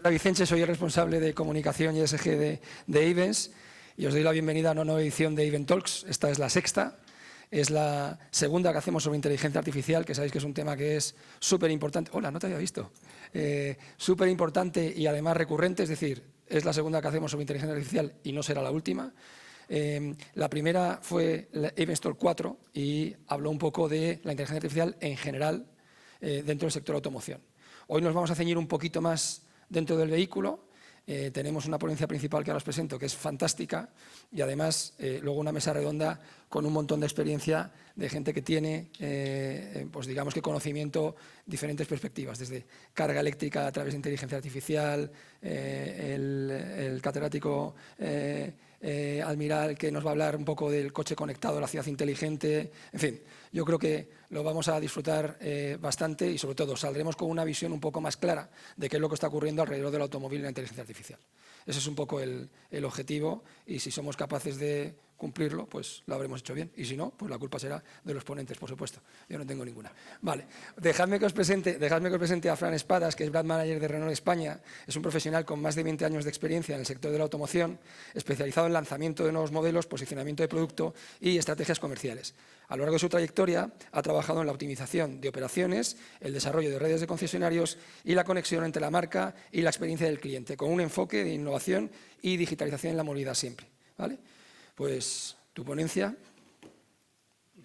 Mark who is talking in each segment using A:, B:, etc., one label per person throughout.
A: David Vicente, soy el responsable de comunicación y ESG de Ayvens y os doy la bienvenida a una nueva edición de Event Talks. Esta es la sexta, es la segunda que hacemos sobre inteligencia artificial, que sabéis que es un tema que es súper importante. Hola, no te había visto. Súper importante y además recurrente, es decir, es la segunda que hacemos sobre inteligencia artificial y no será la última. La primera fue Event Talk 4 y habló un poco de la inteligencia artificial en general dentro del sector automoción. Hoy nos vamos a ceñir un poquito más dentro del vehículo. Tenemos una ponencia principal que ahora os presento, que es fantástica, y además luego una mesa redonda con un montón de experiencia de gente que tiene, pues digamos que conocimiento, diferentes perspectivas, desde carga eléctrica a través de inteligencia artificial, el catedrático Almiral, que nos va a hablar un poco del coche conectado, la ciudad inteligente, en fin, yo creo que lo vamos a disfrutar bastante y sobre todo saldremos con una visión un poco más clara de qué es lo que está ocurriendo alrededor del automóvil y la inteligencia artificial. Ese es un poco el objetivo y si somos capaces de cumplirlo, pues lo habremos hecho bien. Y si no, pues la culpa será de los ponentes, por supuesto. Yo no tengo ninguna. Vale, dejadme que os presente a Fran Espadas, que es Brand Manager de Renault España. Es un profesional con más de 20 años de experiencia en el sector de la automoción, especializado en lanzamiento de nuevos modelos, posicionamiento de producto y estrategias comerciales. A lo largo de su trayectoria ha trabajado en la optimización de operaciones, el desarrollo de redes de concesionarios y la conexión entre la marca y la experiencia del cliente, con un enfoque de innovación y digitalización en la movilidad siempre. ¿Vale? Pues tu ponencia.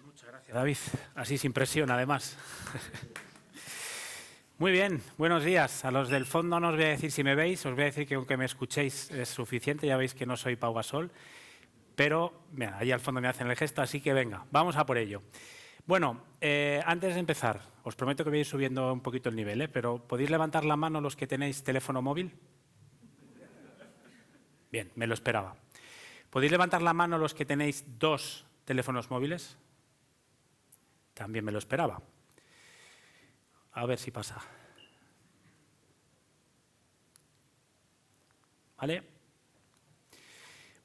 B: Muchas gracias, David. Así sin presión, además. Muy bien, buenos días. A los del fondo no os voy a decir si me veis, os voy a decir que aunque me escuchéis es suficiente, ya veis que no soy Pau Gasol. Pero, mira, allí al fondo me hacen el gesto, así que venga, vamos a por ello. Bueno, antes de empezar, os prometo que voy a ir subiendo un poquito el nivel, pero ¿podéis levantar la mano los que tenéis teléfono móvil? Bien, me lo esperaba. ¿Podéis levantar la mano los que tenéis 2 teléfonos móviles? También me lo esperaba. A ver si pasa. ¿Vale?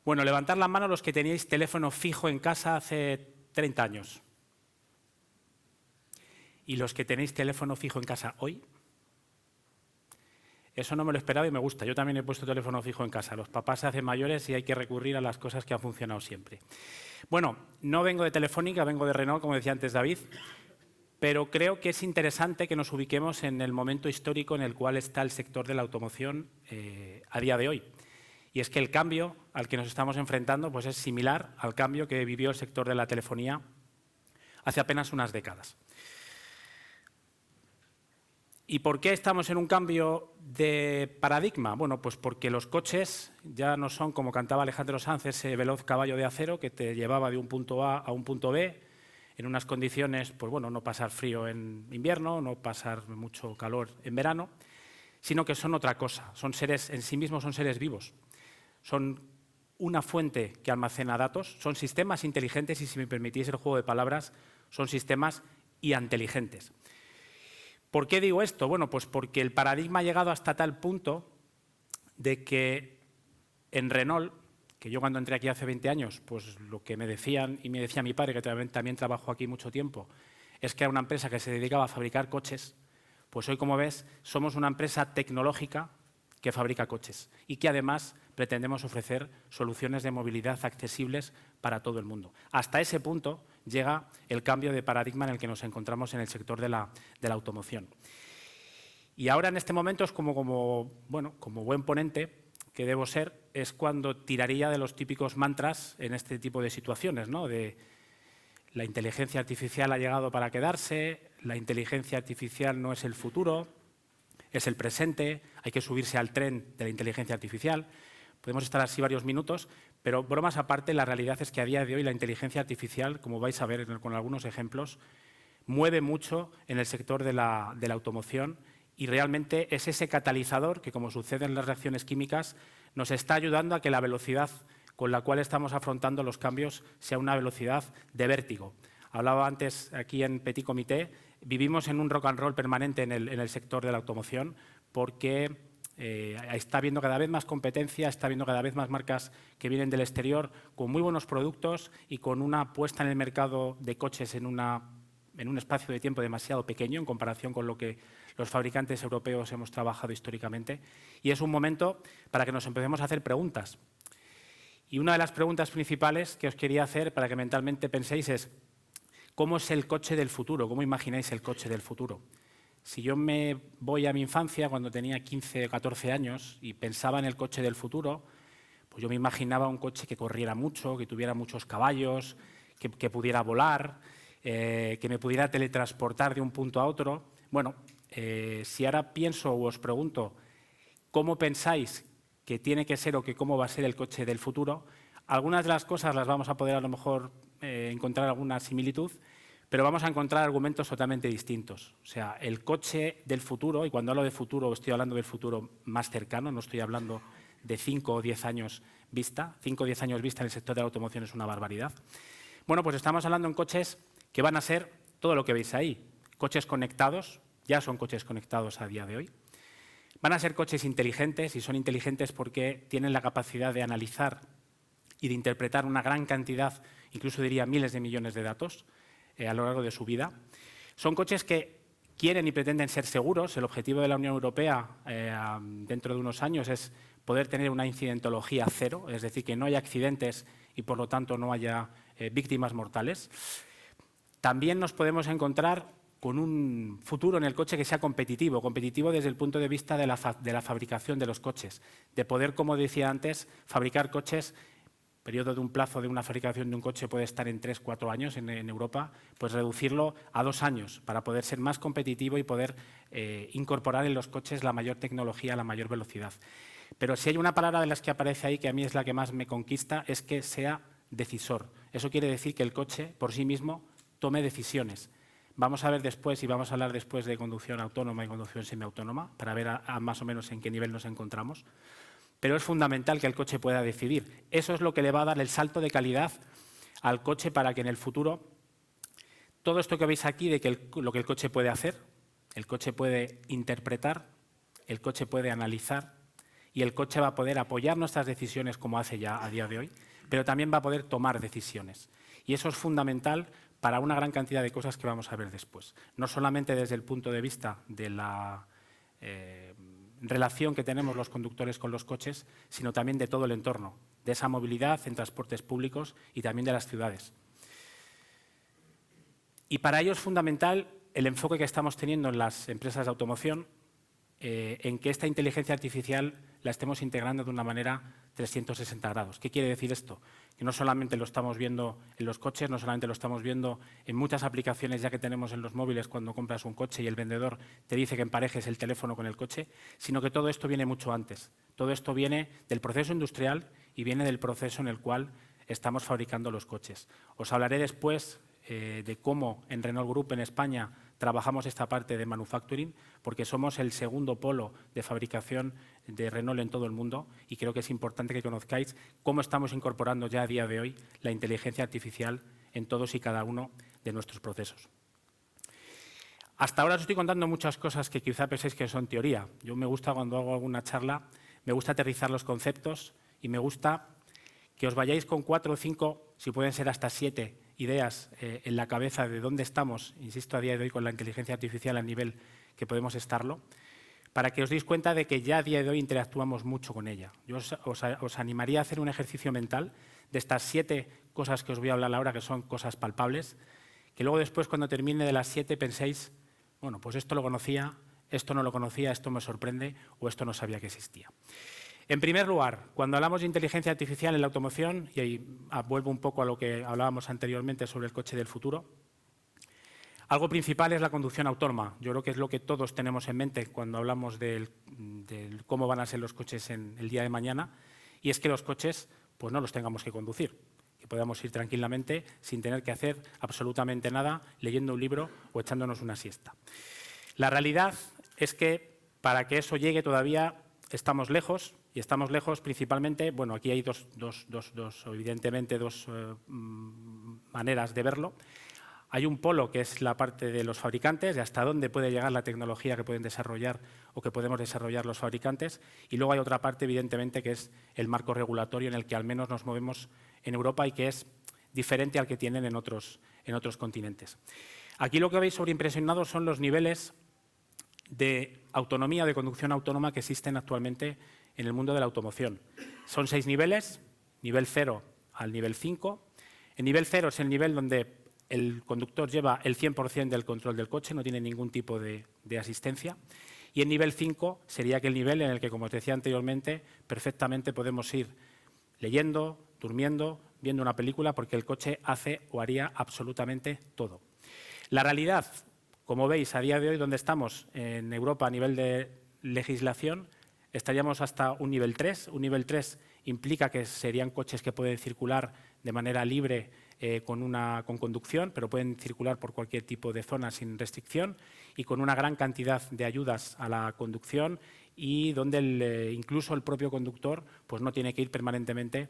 B: Bueno, levantar la mano los que teníais teléfono fijo en casa hace 30 años. ¿Y los que tenéis teléfono fijo en casa hoy? Eso no me lo esperaba y me gusta. Yo también he puesto teléfono fijo en casa. Los papás se hacen mayores y hay que recurrir a las cosas que han funcionado siempre. Bueno, no vengo de Telefónica, vengo de Renault, como decía antes David, pero creo que es interesante que nos ubiquemos en el momento histórico en el cual está el sector de la automoción a día de hoy. Y es que el cambio al que nos estamos enfrentando pues es similar al cambio que vivió el sector de la telefonía hace apenas unas décadas. ¿Y por qué estamos en un cambio de paradigma? Bueno, pues porque los coches ya no son, como cantaba Alejandro Sanz, ese veloz caballo de acero que te llevaba de un punto A a un punto B en unas condiciones, pues bueno, no pasar frío en invierno, no pasar mucho calor en verano, sino que son otra cosa. Son seres, en sí mismos son seres vivos. Son una fuente que almacena datos, son sistemas inteligentes y, si me permitís el juego de palabras, son sistemas inteligentes. ¿Por qué digo esto? Bueno, pues porque el paradigma ha llegado hasta tal punto de que en Renault, que yo cuando entré aquí hace 20 años, pues lo que me decían y me decía mi padre, que también trabajó aquí mucho tiempo, es que era una empresa que se dedicaba a fabricar coches, pues hoy, como ves, somos una empresa tecnológica que fabrica coches y que además pretendemos ofrecer soluciones de movilidad accesibles para todo el mundo. Hasta ese punto llega el cambio de paradigma en el que nos encontramos en el sector de la automoción. Y ahora, en este momento, es como buen ponente que debo ser, es cuando tiraría de los típicos mantras en este tipo de situaciones, ¿no? De la inteligencia artificial ha llegado para quedarse, la inteligencia artificial no es el futuro, es el presente, hay que subirse al tren de la inteligencia artificial. Podemos estar así varios minutos, pero bromas aparte, la realidad es que a día de hoy la inteligencia artificial, como vais a ver con algunos ejemplos, mueve mucho en el sector de la automoción y realmente es ese catalizador que, como sucede en las reacciones químicas, nos está ayudando a que la velocidad con la cual estamos afrontando los cambios sea una velocidad de vértigo. Hablaba antes aquí en Petit Comité, vivimos en un rock and roll permanente en el sector de la automoción porque está habiendo cada vez más competencia, está habiendo cada vez más marcas que vienen del exterior con muy buenos productos y con una puesta en el mercado de coches en una en un espacio de tiempo demasiado pequeño en comparación con lo que los fabricantes europeos hemos trabajado históricamente. Y es un momento para que nos empecemos a hacer preguntas. Y una de las preguntas principales que os quería hacer para que mentalmente penséis es ¿cómo es el coche del futuro? ¿Cómo imagináis el coche del futuro? Si yo me voy a mi infancia, cuando tenía 15 o 14 años, y pensaba en el coche del futuro, pues yo me imaginaba un coche que corriera mucho, que tuviera muchos caballos, que pudiera volar, que me pudiera teletransportar de un punto a otro. Bueno, si ahora pienso o os pregunto cómo pensáis que tiene que ser o que cómo va a ser el coche del futuro, algunas de las cosas las vamos a poder a lo mejor encontrar alguna similitud, pero vamos a encontrar argumentos totalmente distintos. O sea, el coche del futuro, y cuando hablo de futuro estoy hablando del futuro más cercano, no estoy hablando de 5 o 10 años vista. 5 o 10 años vista en el sector de la automoción es una barbaridad. Bueno, pues estamos hablando en coches que van a ser todo lo que veis ahí. Coches conectados, ya son coches conectados a día de hoy. Van a ser coches inteligentes, y son inteligentes porque tienen la capacidad de analizar y de interpretar una gran cantidad, incluso diría miles de millones de datos a lo largo de su vida. Son coches que quieren y pretenden ser seguros. El objetivo de la Unión Europea dentro de unos años es poder tener una incidentología cero, es decir, que no haya accidentes y por lo tanto no haya víctimas mortales. También nos podemos encontrar con un futuro en el coche que sea competitivo, competitivo desde el punto de vista de la fabricación de los coches, de poder, como decía antes, fabricar coches. Periodo de un plazo de una fabricación de un coche puede estar en 3 o 4 años en Europa, pues reducirlo a 2 años para poder ser más competitivo y poder incorporar en los coches la mayor tecnología, la mayor velocidad. Pero si hay una palabra de las que aparece ahí que a mí es la que más me conquista, es que sea decisor. Eso quiere decir que el coche por sí mismo tome decisiones. Vamos a ver después y vamos a hablar después de conducción autónoma y conducción semiautónoma para ver más o menos en qué nivel nos encontramos. Pero es fundamental que el coche pueda decidir. Eso es lo que le va a dar el salto de calidad al coche para que en el futuro todo esto que veis aquí de lo que el coche puede hacer, el coche puede interpretar, el coche puede analizar y el coche va a poder apoyar nuestras decisiones como hace ya a día de hoy, pero también va a poder tomar decisiones. Y eso es fundamental para una gran cantidad de cosas que vamos a ver después. No solamente desde el punto de vista de la relación que tenemos los conductores con los coches, sino también de todo el entorno, de esa movilidad en transportes públicos y también de las ciudades. Y para ello es fundamental el enfoque que estamos teniendo en las empresas de automoción, en que esta inteligencia artificial la estemos integrando de una manera 360 grados. ¿Qué quiere decir esto? Que no solamente lo estamos viendo en los coches, no solamente lo estamos viendo en muchas aplicaciones ya que tenemos en los móviles cuando compras un coche y el vendedor te dice que emparejes el teléfono con el coche, sino que todo esto viene mucho antes. Todo esto viene del proceso industrial y viene del proceso en el cual estamos fabricando los coches. Os hablaré después de cómo en Renault Group en España trabajamos esta parte de manufacturing, porque somos el segundo polo de fabricación de Renault en todo el mundo y creo que es importante que conozcáis cómo estamos incorporando ya a día de hoy la inteligencia artificial en todos y cada uno de nuestros procesos. Hasta ahora os estoy contando muchas cosas que quizá penséis que son teoría. Yo me gusta cuando hago alguna charla, me gusta aterrizar los conceptos y me gusta que os vayáis con 4 o 5, si pueden ser hasta 7 ideas en la cabeza de dónde estamos, insisto, a día de hoy con la inteligencia artificial a nivel que podemos estarlo, para que os deis cuenta de que ya a día de hoy interactuamos mucho con ella. Yo os animaría a hacer un ejercicio mental de estas 7 cosas que os voy a hablar ahora, que son cosas palpables, que luego después cuando termine de las 7 penséis, bueno, pues esto lo conocía, esto no lo conocía, esto me sorprende o esto no sabía que existía. En primer lugar, cuando hablamos de inteligencia artificial en la automoción, y ahí vuelvo un poco a lo que hablábamos anteriormente sobre el coche del futuro, algo principal es la conducción autónoma. Yo creo que es lo que todos tenemos en mente cuando hablamos de cómo van a ser los coches en el día de mañana, y es que los coches pues no los tengamos que conducir, que podamos ir tranquilamente sin tener que hacer absolutamente nada, leyendo un libro o echándonos una siesta. La realidad es que para que eso llegue todavía estamos lejos, y estamos lejos principalmente, bueno, aquí hay evidentemente dos maneras de verlo. Hay un polo que es la parte de los fabricantes, de hasta dónde puede llegar la tecnología que pueden desarrollar o que podemos desarrollar los fabricantes, y luego hay otra parte, evidentemente, que es el marco regulatorio en el que al menos nos movemos en Europa y que es diferente al que tienen en otros continentes. Aquí lo que veis sobreimpresionado son los niveles de autonomía, de conducción autónoma que existen actualmente en el mundo de la automoción. Son 6 niveles, nivel 0 al nivel 5. El nivel 0 es el nivel donde el conductor lleva el 100% del control del coche, no tiene ningún tipo de asistencia. Y el nivel 5 sería aquel nivel en el que, como os decía anteriormente, perfectamente podemos ir leyendo, durmiendo, viendo una película, porque el coche hace o haría absolutamente todo. La realidad, como veis, a día de hoy, donde estamos en Europa a nivel de legislación, estaríamos hasta un nivel 3. Un nivel 3 implica que serían coches que pueden circular de manera libre con conducción, pero pueden circular por cualquier tipo de zona sin restricción y con una gran cantidad de ayudas a la conducción y donde incluso el propio conductor pues no tiene que ir permanentemente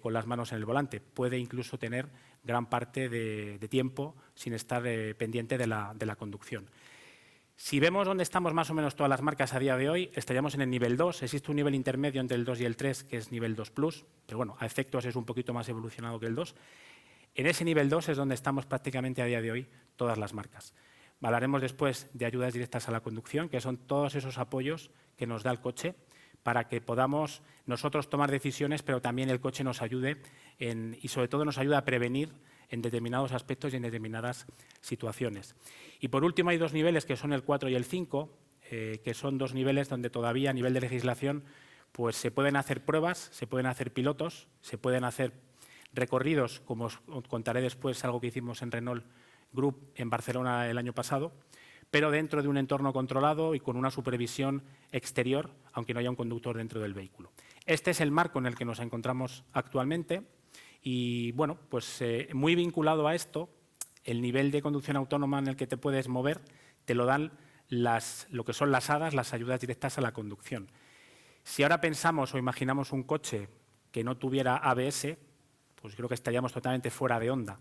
B: con las manos en el volante. Puede incluso tener gran parte de tiempo sin estar pendiente de la conducción. Si vemos dónde estamos más o menos todas las marcas a día de hoy, estaríamos en el nivel 2. Existe un nivel intermedio entre el 2 y el 3, que es nivel 2+, pero bueno, a efectos es un poquito más evolucionado que el 2. En ese nivel 2 es donde estamos prácticamente a día de hoy todas las marcas. Hablaremos después de ayudas directas a la conducción, que son todos esos apoyos que nos da el coche para que podamos nosotros tomar decisiones, pero también el coche nos ayude y sobre todo nos ayuda a prevenir en determinados aspectos y en determinadas situaciones. Y por último hay 2 niveles que son el 4 y el 5, que son 2 niveles donde todavía a nivel de legislación pues se pueden hacer pruebas, se pueden hacer pilotos, se pueden hacer recorridos, como os contaré después, algo que hicimos en Renault Group en Barcelona el año pasado, pero dentro de un entorno controlado y con una supervisión exterior, aunque no haya un conductor dentro del vehículo. Este es el marco en el que nos encontramos actualmente y, bueno, pues muy vinculado a esto, el nivel de conducción autónoma en el que te puedes mover te lo dan lo que son las ADAS, las ayudas directas a la conducción. Si ahora pensamos o imaginamos un coche que no tuviera ABS, pues creo que estaríamos totalmente fuera de onda.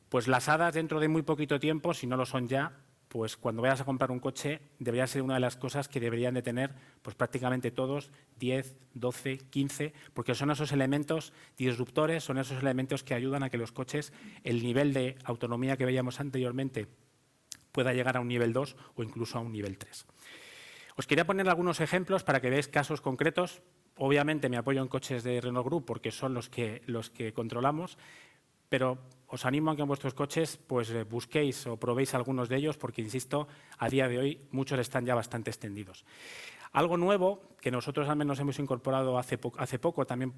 B: Pues las ADAS dentro de muy poquito tiempo, si no lo son ya, pues cuando vayas a comprar un coche debería ser una de las cosas que deberían de tener pues prácticamente todos, 10, 12, 15, porque son esos elementos disruptores, son esos elementos que ayudan a que los coches, el nivel de autonomía que veíamos anteriormente, pueda llegar a un nivel 2 o incluso a un nivel 3. Os quería poner algunos ejemplos para que veáis casos concretos. Obviamente me apoyo en coches de Renault Group porque son los que controlamos, pero os animo a que en vuestros coches pues, busquéis o probéis algunos de ellos porque, insisto, a día de hoy muchos están ya bastante extendidos. Algo nuevo que nosotros al menos hemos incorporado hace poco también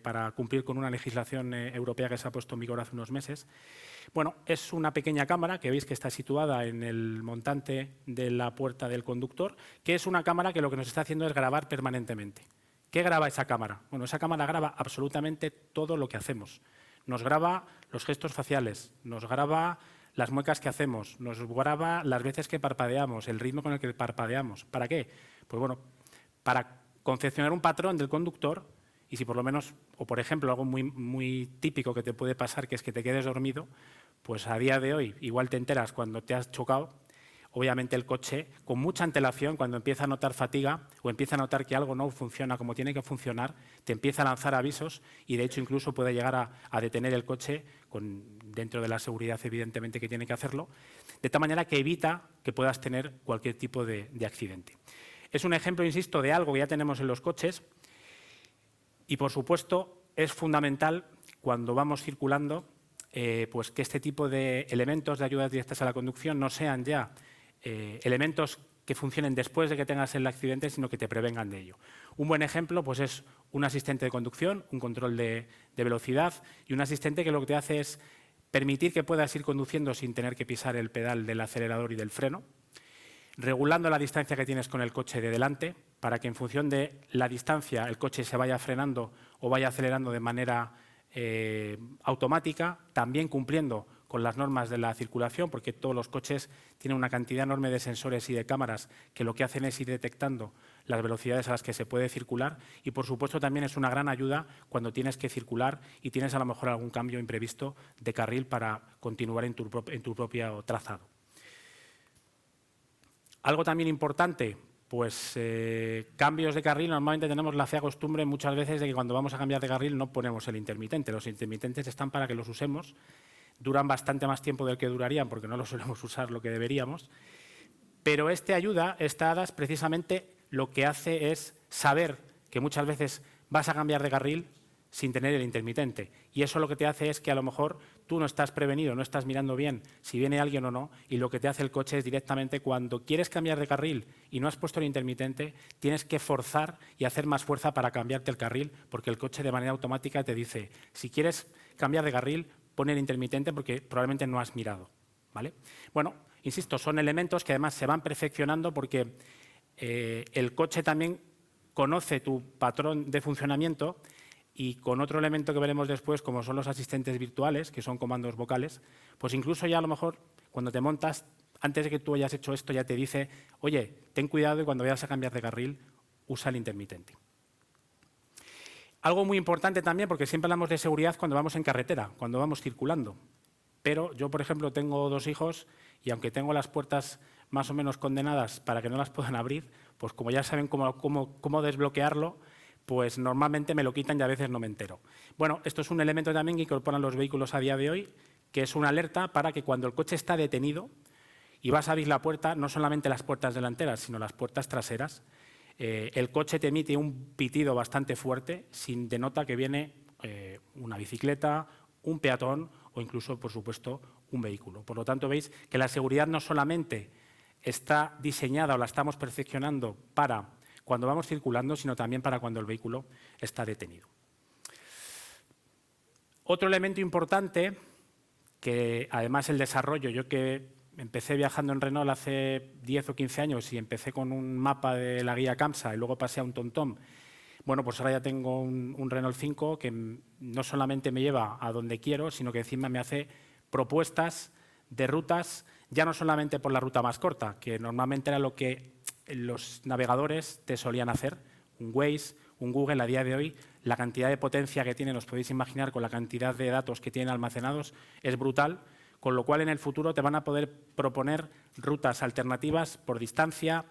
B: para cumplir con una legislación europea que se ha puesto en vigor hace unos meses, bueno, es una pequeña cámara que veis que está situada en el montante de la puerta del conductor, que es una cámara que lo que nos está haciendo es grabar permanentemente. ¿Qué graba esa cámara? Bueno, esa cámara graba absolutamente todo lo que hacemos. Nos graba los gestos faciales, nos graba las muecas que hacemos, nos graba las veces que parpadeamos, el ritmo con el que parpadeamos. ¿Para qué? Pues bueno, para confeccionar un patrón del conductor y si por lo menos, o por ejemplo, algo muy típico que te puede pasar, que es que te quedes dormido, pues a día de hoy igual te enteras cuando te has chocado. Obviamente el coche, con mucha antelación, cuando empieza a notar fatiga o empieza a notar que algo no funciona como tiene que funcionar, te empieza a lanzar avisos y, de hecho, incluso puede llegar a detener el coche, dentro de la seguridad, evidentemente, que tiene que hacerlo, de tal manera que evita que puedas tener cualquier tipo de accidente. Es un ejemplo, insisto, de algo que ya tenemos en los coches y, por supuesto, es fundamental cuando vamos circulando pues que este tipo de elementos de ayudas directas a la conducción no sean ya elementos que funcionen después de que tengas el accidente, sino que te prevengan de ello. Un buen ejemplo pues, es un asistente de conducción, un control de velocidad y un asistente que lo que te hace es permitir que puedas ir conduciendo sin tener que pisar el pedal del acelerador y del freno, regulando la distancia que tienes con el coche de delante para que en función de la distancia el coche se vaya frenando o vaya acelerando de manera automática, también cumpliendo con las normas de la circulación, porque todos los coches tienen una cantidad enorme de sensores y de cámaras que lo que hacen es ir detectando las velocidades a las que se puede circular y, por supuesto, también es una gran ayuda cuando tienes que circular y tienes a lo mejor algún cambio imprevisto de carril para continuar en tu propio trazado. Algo también importante, pues cambios de carril. Normalmente tenemos la fea costumbre muchas veces de que cuando vamos a cambiar de carril no ponemos el intermitente. Los intermitentes están para que los usemos duran bastante más tiempo del que durarían porque no lo solemos usar lo que deberíamos. Pero esta ADAS precisamente lo que hace es saber que muchas veces vas a cambiar de carril sin tener el intermitente. Y eso lo que te hace es que a lo mejor tú no estás prevenido, no estás mirando bien si viene alguien o no, y lo que te hace el coche es directamente cuando quieres cambiar de carril y no has puesto el intermitente, tienes que forzar y hacer más fuerza para cambiarte el carril, porque el coche de manera automática te dice, si quieres cambiar de carril, pon el intermitente porque probablemente no has mirado, ¿vale? Bueno, insisto, son elementos que además se van perfeccionando porque el coche también conoce tu patrón de funcionamiento y con otro elemento que veremos después, como son los asistentes virtuales, que son comandos vocales, pues incluso ya a lo mejor cuando te montas, antes de que tú hayas hecho esto, ya te dice, oye, ten cuidado y cuando vayas a cambiar de carril, usa el intermitente. Algo muy importante también, porque siempre hablamos de seguridad cuando vamos en carretera, cuando vamos circulando. Pero yo, por ejemplo, tengo 2 hijos y aunque tengo las puertas más o menos condenadas para que no las puedan abrir, pues como ya saben cómo desbloquearlo, pues normalmente me lo quitan y a veces no me entero. Bueno, esto es un elemento también que incorporan los vehículos a día de hoy, que es una alerta para que cuando el coche está detenido y vas a abrir la puerta, no solamente las puertas delanteras, sino las puertas traseras, el coche te emite un pitido bastante fuerte, denota que viene una bicicleta, un peatón o incluso, por supuesto, un vehículo. Por lo tanto, veis que la seguridad no solamente está diseñada o la estamos perfeccionando para cuando vamos circulando, sino también para cuando el vehículo está detenido. Otro elemento importante, que además el desarrollo, yo que empecé viajando en Renault hace 10 o 15 años y empecé con un mapa de la guía CAMSA y luego pasé a un TomTom, bueno, pues ahora ya tengo un Renault 5 que no solamente me lleva a donde quiero, sino que encima me hace propuestas de rutas, ya no solamente por la ruta más corta, que normalmente era lo que los navegadores te solían hacer, un Waze, un Google a día de hoy, la cantidad de potencia que tienen, os podéis imaginar, con la cantidad de datos que tienen almacenados, es brutal, con lo cual en el futuro te van a poder proponer rutas alternativas por distancia,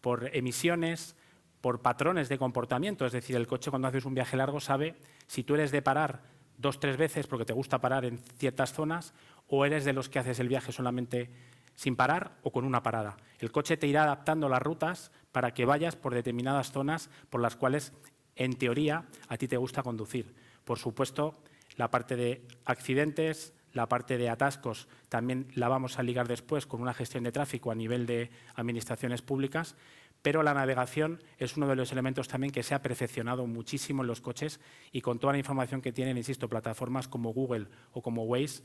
B: por emisiones, por patrones de comportamiento. Es decir, el coche cuando haces un viaje largo sabe si tú eres de parar 2 o 3 veces porque te gusta parar en ciertas zonas o eres de los que haces el viaje solamente sin parar o con una parada. El coche te irá adaptando las rutas para que vayas por determinadas zonas por las cuales, en teoría, a ti te gusta conducir. Por supuesto, la parte de accidentes, la parte de atascos, también la vamos a ligar después con una gestión de tráfico a nivel de administraciones públicas, pero la navegación es uno de los elementos también que se ha perfeccionado muchísimo en los coches y con toda la información que tienen, insisto, plataformas como Google o como Waze,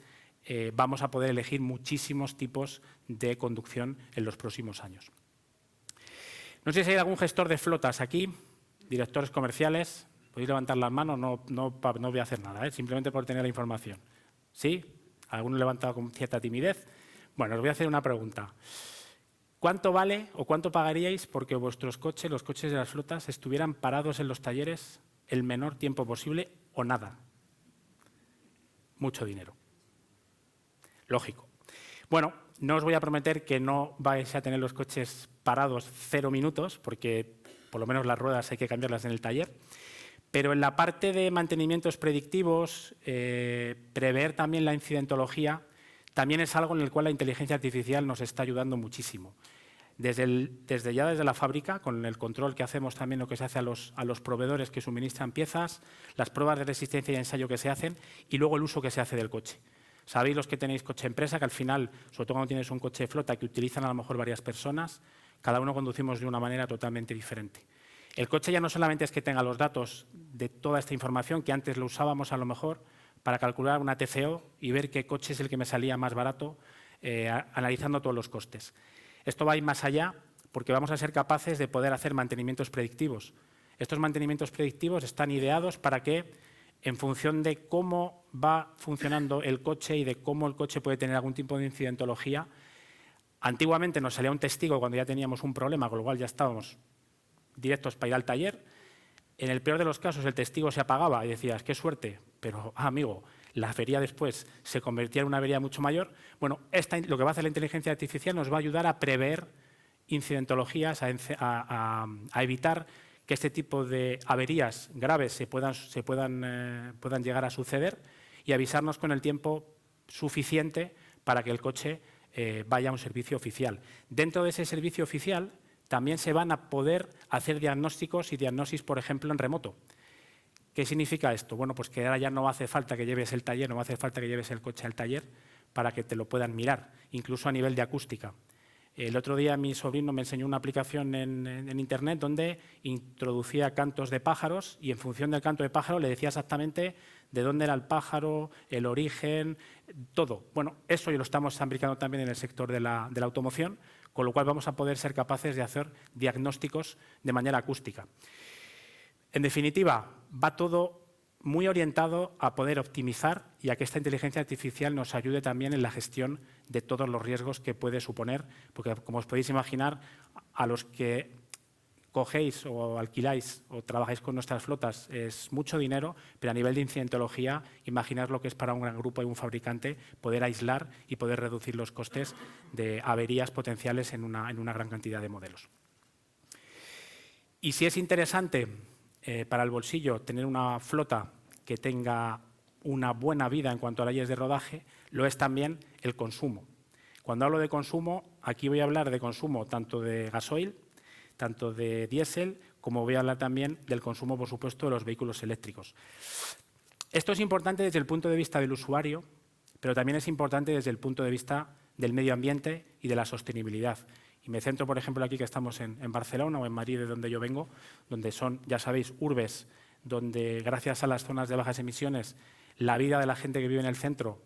B: vamos a poder elegir muchísimos tipos de conducción en los próximos años. No sé si hay algún gestor de flotas aquí, directores comerciales, podéis levantar las manos, no voy a hacer nada, simplemente por tener la información. ¿Sí? ¿Alguno levantado con cierta timidez? Bueno, os voy a hacer una pregunta. ¿Cuánto vale o cuánto pagaríais porque vuestros coches, los coches de las flotas, estuvieran parados en los talleres el menor tiempo posible o nada? Mucho dinero. Lógico. Bueno, no os voy a prometer que no vais a tener los coches parados 0 minutos, porque por lo menos las ruedas hay que cambiarlas en el taller, pero en la parte de mantenimientos predictivos, prever también la incidentología, también es algo en el cual la inteligencia artificial nos está ayudando muchísimo. Desde la fábrica, con el control que hacemos también, lo que se hace a los proveedores que suministran piezas, las pruebas de resistencia y ensayo que se hacen y luego el uso que se hace del coche. Sabéis los que tenéis coche empresa, que al final, sobre todo cuando tienes un coche de flota que utilizan a lo mejor varias personas, cada uno conducimos de una manera totalmente diferente. El coche ya no solamente es que tenga los datos de toda esta información, que antes lo usábamos a lo mejor para calcular una TCO y ver qué coche es el que me salía más barato, analizando todos los costes. Esto va a ir más allá porque vamos a ser capaces de poder hacer mantenimientos predictivos. Estos mantenimientos predictivos están ideados para que, en función de cómo va funcionando el coche y de cómo el coche puede tener algún tipo de incidentología, antiguamente nos salía un testigo cuando ya teníamos un problema, con lo cual ya estábamos directos para ir al taller. En el peor de los casos, el testigo se apagaba y decías, qué suerte, pero, amigo, la avería después se convertía en una avería mucho mayor. Bueno, lo que va a hacer la inteligencia artificial nos va a ayudar a prever incidentologías, a evitar que este tipo de averías graves puedan llegar a suceder y avisarnos con el tiempo suficiente para que el coche vaya a un servicio oficial. Dentro de ese servicio oficial también se van a poder hacer diagnósticos y diagnosis, por ejemplo, en remoto. ¿Qué significa esto? Bueno, pues que ahora ya no hace falta que lleves el taller, no hace falta que lleves el coche al taller para que te lo puedan mirar, incluso a nivel de acústica. El otro día mi sobrino me enseñó una aplicación en Internet donde introducía cantos de pájaros y en función del canto de pájaro le decía exactamente de dónde era el pájaro, el origen, todo. Bueno, eso lo estamos aplicando también en el sector de la automoción, con lo cual vamos a poder ser capaces de hacer diagnósticos de manera acústica. En definitiva, va todo muy orientado a poder optimizar y a que esta inteligencia artificial nos ayude también en la gestión de todos los riesgos que puede suponer, porque como os podéis imaginar, a los que cogéis o alquiláis o trabajáis con nuestras flotas es mucho dinero, pero a nivel de incidentología, imaginar lo que es para un gran grupo y un fabricante poder aislar y poder reducir los costes de averías potenciales en una gran cantidad de modelos. Y si es interesante para el bolsillo tener una flota que tenga una buena vida en cuanto a leyes de rodaje, lo es también el consumo. Cuando hablo de consumo, aquí voy a hablar de consumo tanto de gasoil, tanto de diésel, como voy a hablar también del consumo, por supuesto, de los vehículos eléctricos. Esto es importante desde el punto de vista del usuario, pero también es importante desde el punto de vista del medio ambiente y de la sostenibilidad. Y me centro, por ejemplo, aquí que estamos en Barcelona o en Madrid, de donde yo vengo, donde son, ya sabéis, urbes, donde gracias a las zonas de bajas emisiones la vida de la gente que vive en el centro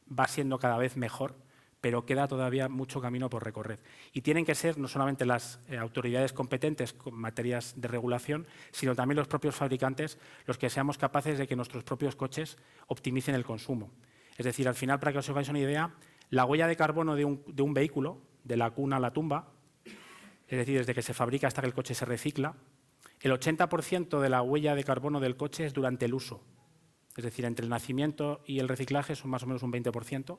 B: va siendo cada vez mejor, pero queda todavía mucho camino por recorrer. Y tienen que ser no solamente las autoridades competentes con materias de regulación, sino también los propios fabricantes los que seamos capaces de que nuestros propios coches optimicen el consumo. Es decir, al final, para que os hagáis una idea, la huella de carbono de un vehículo, de la cuna a la tumba, es decir, desde que se fabrica hasta que el coche se recicla, el 80% de la huella de carbono del coche es durante el uso. Es decir, entre el nacimiento y el reciclaje son más o menos un 20%.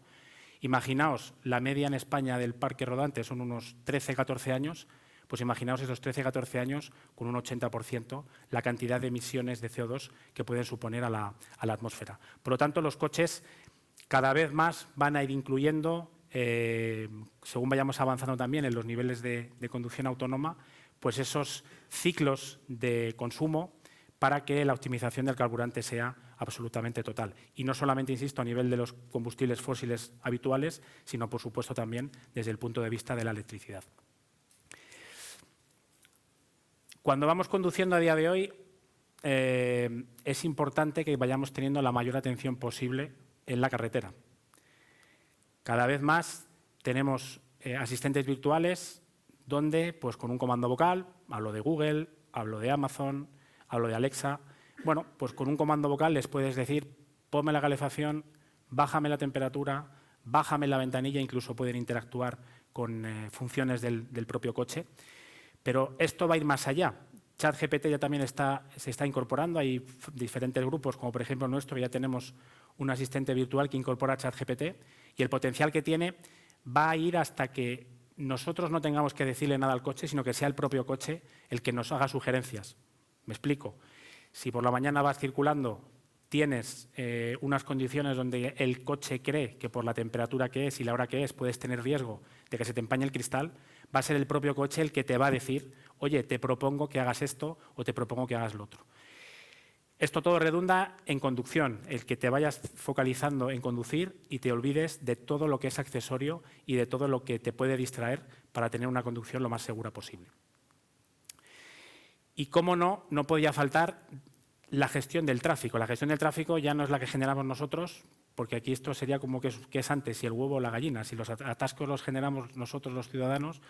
B: Imaginaos, la media en España del parque rodante son unos 13-14 años, pues imaginaos esos 13-14 años con un 80%, la cantidad de emisiones de CO2 que pueden suponer a la atmósfera. Por lo tanto, los coches cada vez más van a ir incluyendo, según vayamos avanzando también en los niveles de conducción autónoma, pues esos ciclos de consumo para que la optimización del carburante sea absolutamente total. Y no solamente, insisto, a nivel de los combustibles fósiles habituales, sino, por supuesto, también desde el punto de vista de la electricidad. Cuando vamos conduciendo a día de hoy, es importante que vayamos teniendo la mayor atención posible en la carretera. Cada vez más tenemos asistentes virtuales donde, pues con un comando vocal, hablo de Google, hablo de Amazon, hablo de Alexa, bueno, pues con un comando vocal les puedes decir, ponme la calefacción, bájame la temperatura, bájame la ventanilla, incluso pueden interactuar con funciones del propio coche. Pero esto va a ir más allá. ChatGPT ya también se está incorporando, hay diferentes grupos, como por ejemplo el nuestro, ya tenemos un asistente virtual que incorpora ChatGPT y el potencial que tiene va a ir hasta que nosotros no tengamos que decirle nada al coche, sino que sea el propio coche el que nos haga sugerencias. Me explico. Si por la mañana vas circulando, tienes unas condiciones donde el coche cree que por la temperatura que es y la hora que es puedes tener riesgo de que se te empañe el cristal, va a ser el propio coche el que te va a decir, oye, te propongo que hagas esto o te propongo que hagas lo otro. Esto todo redunda en conducción, el que te vayas focalizando en conducir y te olvides de todo lo que es accesorio y de todo lo que te puede distraer para tener una conducción lo más segura posible. Y cómo no podía faltar la gestión del tráfico. La gestión del tráfico ya no es la que generamos nosotros, porque aquí esto sería como que es antes, si el huevo o la gallina, si los atascos los generamos nosotros los ciudadanos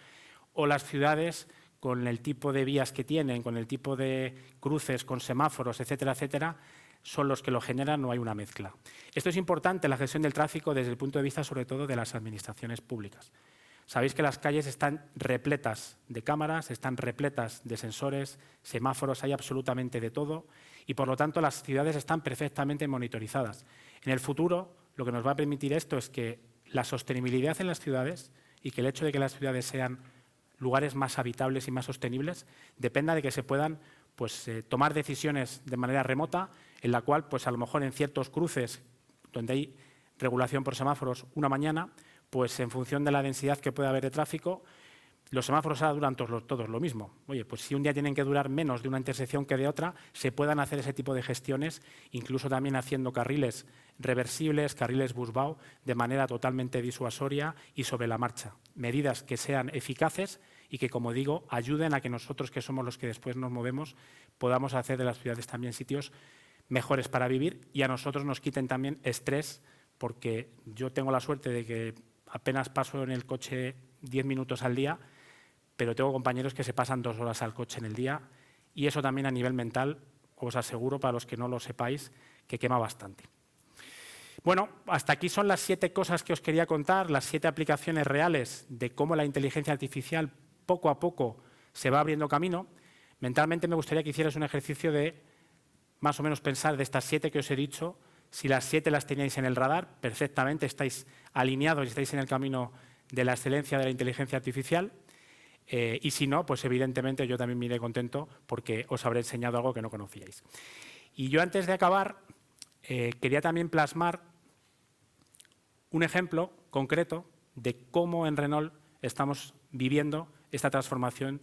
B: o las ciudades con el tipo de vías que tienen, con el tipo de cruces, con semáforos, etcétera, etcétera, son los que lo generan, no hay una mezcla. Esto es importante, la gestión del tráfico, desde el punto de vista, sobre todo, de las administraciones públicas. Sabéis que las calles están repletas de cámaras, están repletas de sensores, semáforos, hay absolutamente de todo y, por lo tanto, las ciudades están perfectamente monitorizadas. En el futuro, lo que nos va a permitir esto es que la sostenibilidad en las ciudades y que el hecho de que las ciudades sean lugares más habitables y más sostenibles dependa de que se puedan tomar decisiones de manera remota, en la cual, pues a lo mejor en ciertos cruces donde hay regulación por semáforos una mañana, pues en función de la densidad que pueda haber de tráfico, los semáforos ahora duran todos lo mismo. Oye, pues si un día tienen que durar menos de una intersección que de otra, se puedan hacer ese tipo de gestiones, incluso también haciendo carriles reversibles, carriles busbao, de manera totalmente disuasoria y sobre la marcha. Medidas que sean eficaces y que, como digo, ayuden a que nosotros, que somos los que después nos movemos, podamos hacer de las ciudades también sitios mejores para vivir y a nosotros nos quiten también estrés, porque yo tengo la suerte de que apenas paso en el coche 10 minutos al día, pero tengo compañeros que se pasan 2 horas al coche en el día y eso también a nivel mental, os aseguro, para los que no lo sepáis, que quema bastante. Bueno, hasta aquí son las 7 cosas que os quería contar, las 7 aplicaciones reales de cómo la inteligencia artificial poco a poco se va abriendo camino. Mentalmente me gustaría que hicierais un ejercicio de más o menos pensar de estas 7 que os he dicho, si las 7 las teníais en el radar, perfectamente, estáis alineados y estáis en el camino de la excelencia de la inteligencia artificial. Y si no, pues evidentemente yo también me iré contento porque os habré enseñado algo que no conocíais. Y yo antes de acabar, quería también plasmar un ejemplo concreto de cómo en Renault estamos viviendo esta transformación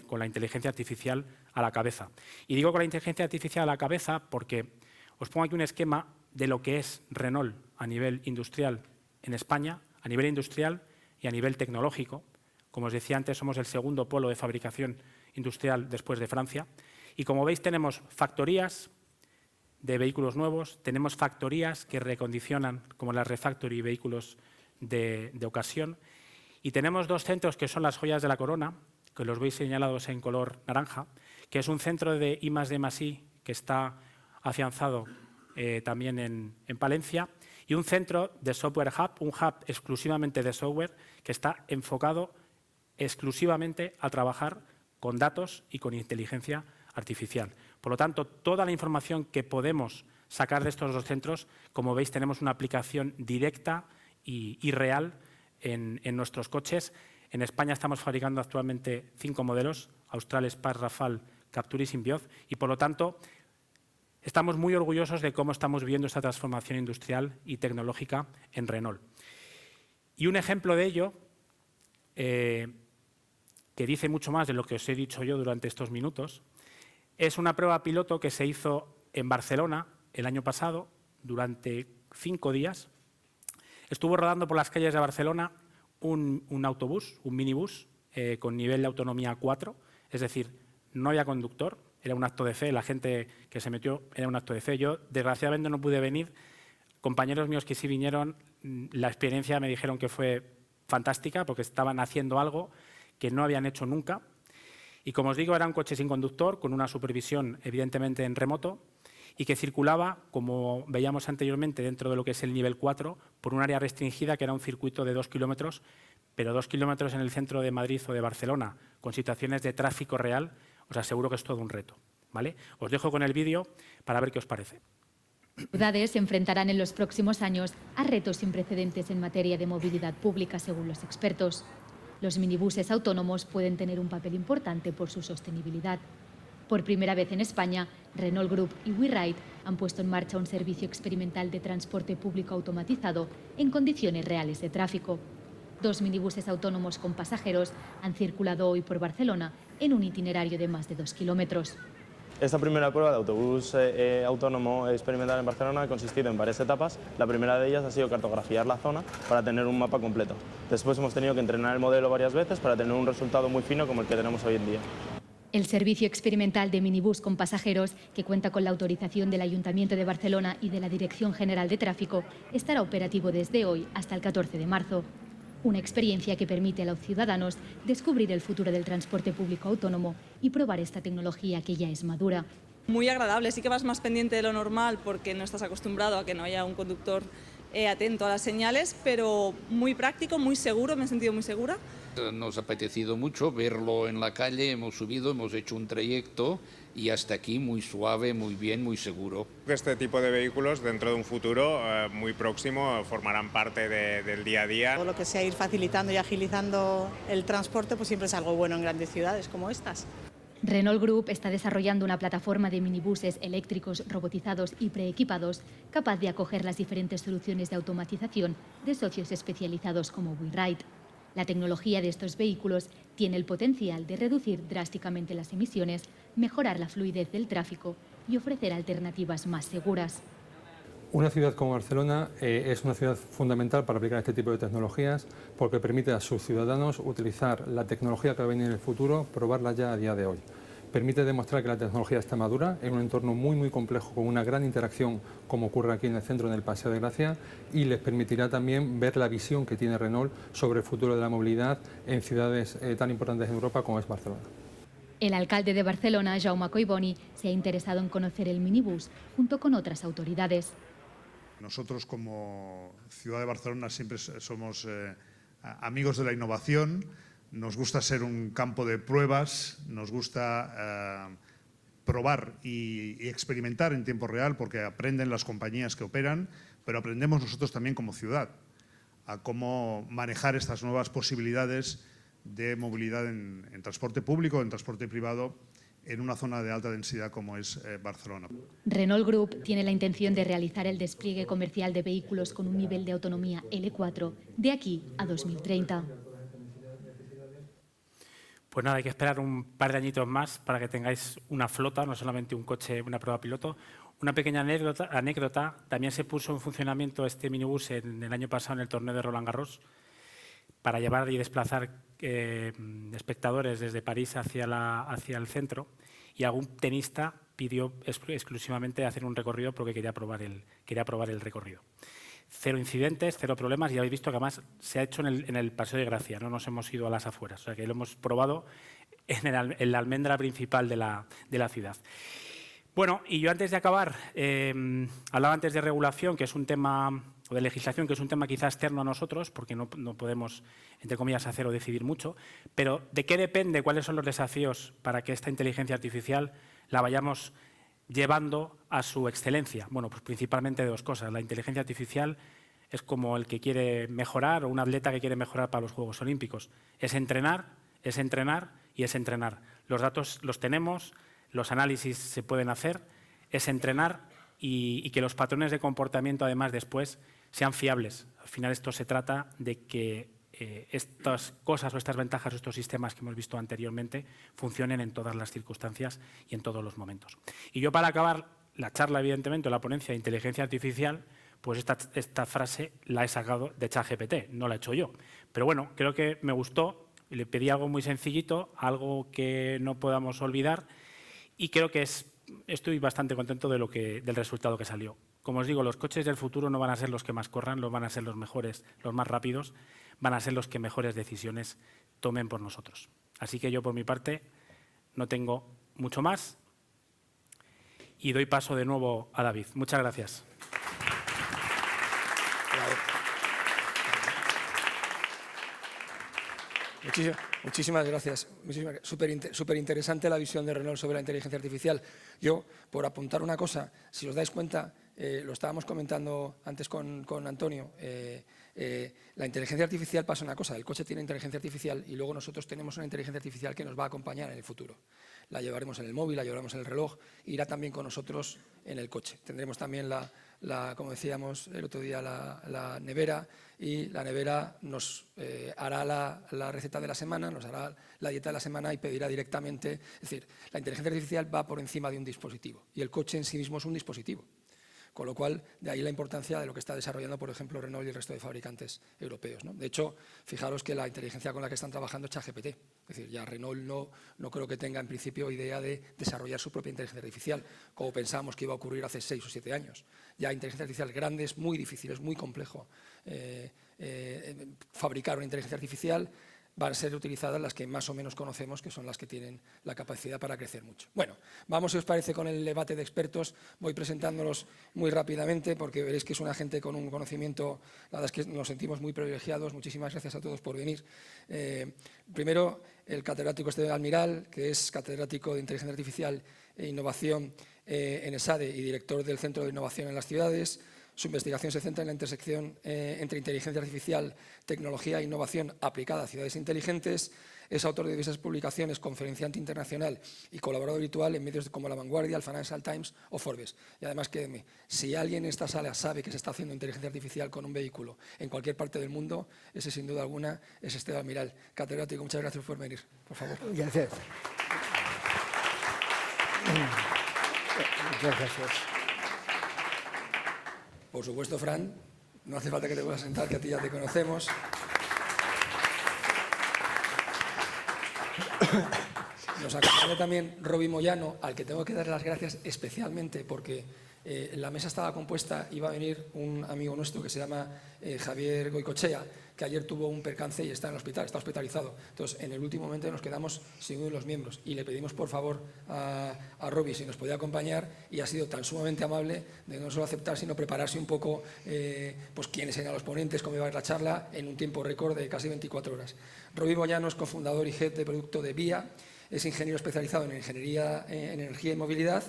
B: con la inteligencia artificial a la cabeza. Y digo con la inteligencia artificial a la cabeza porque os pongo aquí un esquema de lo que es Renault a nivel industrial en España, a nivel industrial y a nivel tecnológico. Como os decía antes, somos el segundo polo de fabricación industrial después de Francia. Y como veis, tenemos factorías de vehículos nuevos, tenemos factorías que recondicionan, como las Refactory, vehículos de ocasión. Y tenemos 2 centros que son las joyas de la corona, que los veis señalados en color naranja, que es un centro de I+D+I que está afianzado también en Palencia, y un centro de Software Hub, un hub exclusivamente de software, que está enfocado exclusivamente a trabajar con datos y con inteligencia artificial. Por lo tanto, toda la información que podemos sacar de estos 2 centros, como veis, tenemos una aplicación directa y real en nuestros coches. En España estamos fabricando actualmente 5 modelos, Austral, Spark, Rafale, Captur y Symbioz, y por lo tanto estamos muy orgullosos de cómo estamos viviendo esta transformación industrial y tecnológica en Renault. Y un ejemplo de ello, que dice mucho más de lo que os he dicho yo durante estos minutos, es una prueba piloto que se hizo en Barcelona el año pasado durante 5 días. Estuvo rodando por las calles de Barcelona un autobús, un minibús, con nivel de autonomía 4, es decir, no había conductor, era un acto de fe, la gente que se metió era un acto de fe. Yo, desgraciadamente, no pude venir. Compañeros míos que sí vinieron, la experiencia me dijeron que fue fantástica porque estaban haciendo algo que no habían hecho nunca. Y como os digo, era un coche sin conductor, con una supervisión evidentemente en remoto y que circulaba, como veíamos anteriormente, dentro de lo que es el nivel 4, por un área restringida que era un circuito de 2 kilómetros, pero 2 kilómetros en el centro de Madrid o de Barcelona, con situaciones de tráfico real, os aseguro que es todo un reto, ¿vale? Os dejo con el vídeo para ver qué os parece.
C: Las ciudades se enfrentarán en los próximos años a retos sin precedentes en materia de movilidad pública, según los expertos. Los minibuses autónomos pueden tener un papel importante por su sostenibilidad. Por primera vez en España, Renault Group y WeRide han puesto en marcha un servicio experimental de transporte público automatizado en condiciones reales de tráfico. 2 minibuses autónomos con pasajeros han circulado hoy por Barcelona en un itinerario de más de 2 kilómetros.
D: Esta primera prueba de autobús autónomo experimental en Barcelona ha consistido en varias etapas. La primera de ellas ha sido cartografiar la zona para tener un mapa completo. Después hemos tenido que entrenar el modelo varias veces para tener un resultado muy fino como el que tenemos hoy en día.
C: El servicio experimental de minibús con pasajeros, que cuenta con la autorización del Ayuntamiento de Barcelona y de la Dirección General de Tráfico, estará operativo desde hoy hasta el 14 de marzo. Una experiencia que permite a los ciudadanos descubrir el futuro del transporte público autónomo y probar esta tecnología que ya es madura.
E: Muy agradable, sí que vas más pendiente de lo normal porque no estás acostumbrado a que no haya un conductor atento a las señales, pero muy práctico, muy seguro, me he sentido muy segura.
F: Nos ha apetecido mucho verlo en la calle, hemos subido, hemos hecho un trayecto y hasta aquí muy suave, muy bien, muy seguro.
G: Este tipo de vehículos dentro de un futuro muy próximo formarán parte del día a día.
H: Todo lo que sea ir facilitando y agilizando el transporte pues siempre es algo bueno en grandes ciudades como estas.
C: Renault Group está desarrollando una plataforma de minibuses eléctricos, robotizados y preequipados capaz de acoger las diferentes soluciones de automatización de socios especializados como WeRide. La tecnología de estos vehículos tiene el potencial de reducir drásticamente las emisiones, mejorar la fluidez del tráfico y ofrecer alternativas más seguras.
H: Una ciudad como Barcelona es una ciudad fundamental para aplicar este tipo de tecnologías porque permite a sus ciudadanos utilizar la tecnología que va a venir en el futuro, probarla ya a día de hoy. Permite demostrar que la tecnología está madura en un entorno muy complejo con una gran interacción como ocurre aquí en el centro, en el Paseo de Gracia, y les permitirá también ver la visión que tiene Renault sobre el futuro de la movilidad en ciudades tan importantes en Europa como es Barcelona.
C: El alcalde de Barcelona, Jaume Collboni, se ha interesado en conocer el minibús junto con otras autoridades.
I: Nosotros como ciudad de Barcelona siempre somos amigos de la innovación, nos gusta ser un campo de pruebas, nos gusta probar y experimentar en tiempo real porque aprenden las compañías que operan, pero aprendemos nosotros también como ciudad a cómo manejar estas nuevas posibilidades de movilidad en transporte público, en transporte privado, en una zona de alta densidad como es Barcelona.
C: Renault Group tiene la intención de realizar el despliegue comercial de vehículos con un nivel de autonomía L4 de aquí a 2030.
B: Pues nada, hay que esperar un par de añitos más para que tengáis una flota, no solamente un coche, una prueba piloto. Una pequeña anécdota, también se puso en funcionamiento este minibús en el año pasado en el torneo de Roland Garros para llevar y desplazar espectadores desde París hacia el centro, y algún tenista pidió exclusivamente hacer un recorrido porque quería probar el recorrido. Cero incidentes, cero problemas, y habéis visto que además se ha hecho en el Paseo de Gracia, no nos hemos ido a las afueras, o sea que lo hemos probado en la almendra principal de la ciudad. Bueno, y yo antes de acabar, hablaba antes de regulación, que es un tema, o de legislación, que es un tema quizás externo a nosotros, porque no podemos, entre comillas, hacer o decidir mucho, pero ¿de qué depende, cuáles son los desafíos para que esta inteligencia artificial la vayamos llevando a su excelencia? Bueno, pues principalmente de dos cosas. La inteligencia artificial es como el que quiere mejorar, o un atleta que quiere mejorar para los Juegos Olímpicos. Es entrenar y es entrenar. Los datos los tenemos, los análisis se pueden hacer, es entrenar y que los patrones de comportamiento además después sean fiables. Al final esto se trata de que estas cosas o estas ventajas o estos sistemas que hemos visto anteriormente funcionen en todas las circunstancias y en todos los momentos. Y yo, para acabar la charla, evidentemente, la ponencia de inteligencia artificial, pues esta frase la he sacado de ChatGPT, no la he hecho yo. Pero bueno, creo que me gustó y le pedí algo muy sencillito, algo que no podamos olvidar, y creo que estoy bastante contento del resultado que salió. Como os digo, los coches del futuro no van a ser los que más corran, no van a ser los mejores, los más rápidos, van a ser los que mejores decisiones tomen por nosotros. Así que yo, por mi parte, no tengo mucho más y doy paso de nuevo a David. Muchas gracias.
A: Muchísimas gracias. Súper interesante la visión de Renault sobre la inteligencia artificial. Yo, por apuntar una cosa, si os dais cuenta, lo estábamos comentando antes con Antonio, la inteligencia artificial pasa una cosa: el coche tiene inteligencia artificial y luego nosotros tenemos una inteligencia artificial que nos va a acompañar en el futuro. La llevaremos en el móvil, la llevaremos en el reloj, irá también con nosotros en el coche. Tendremos también como decíamos el otro día, la nevera, y la nevera nos hará la receta de la semana, nos hará la dieta de la semana y pedirá directamente. Es decir, la inteligencia artificial va por encima de un dispositivo y el coche en sí mismo es un dispositivo. Con lo cual, de ahí la importancia de lo que está desarrollando, por ejemplo, Renault y el resto de fabricantes europeos, ¿no? De hecho, fijaros que la inteligencia con la que están trabajando es ChatGPT. Es decir, ya Renault no creo que tenga en principio idea de desarrollar su propia inteligencia artificial, como pensábamos que iba a ocurrir hace 6 o 7 años. Ya inteligencia artificial grande es muy difícil, es muy complejo fabricar una inteligencia artificial. Van a ser utilizadas las que más o menos conocemos, que son las que tienen la capacidad para crecer mucho. Bueno, vamos, si os parece, con el debate de expertos. Voy presentándolos muy rápidamente porque veréis que es una gente con un conocimiento. La verdad es que nos sentimos muy privilegiados. Muchísimas gracias a todos por venir. Primero, el catedrático Esteban Almiral, que es catedrático de Inteligencia Artificial e Innovación en ESADE y director del Centro de Innovación en las Ciudades. Su investigación se centra en la intersección entre inteligencia artificial, tecnología e innovación aplicada a ciudades inteligentes. Es autor de diversas publicaciones, conferenciante internacional y colaborador habitual en medios como La Vanguardia, el Financial Times o Forbes. Y además, créeme, si alguien en esta sala sabe que se está haciendo inteligencia artificial con un vehículo en cualquier parte del mundo, ese sin duda alguna es Esteban Miral. Catedrático, muchas gracias por venir. Por favor.
J: Gracias. Muchas gracias.
A: Por supuesto, Fran, no hace falta que te vuelvas a sentar, que a ti ya te conocemos. Nos acompaña también Roby Moyano, al que tengo que dar las gracias especialmente porque la mesa estaba compuesta, iba a venir un amigo nuestro que se llama Javier Goicochea, que ayer tuvo un percance y está en el hospital, está hospitalizado. Entonces, en el último momento nos quedamos sin uno de los miembros y le pedimos por favor a Roby si nos podía acompañar y ha sido tan sumamente amable de no solo aceptar, sino prepararse un poco pues quiénes eran los ponentes, cómo iba a ir la charla en un tiempo récord de casi 24 horas. Roby Moyano es cofundador y head de producto de VIA, es ingeniero especializado en ingeniería en energía y movilidad.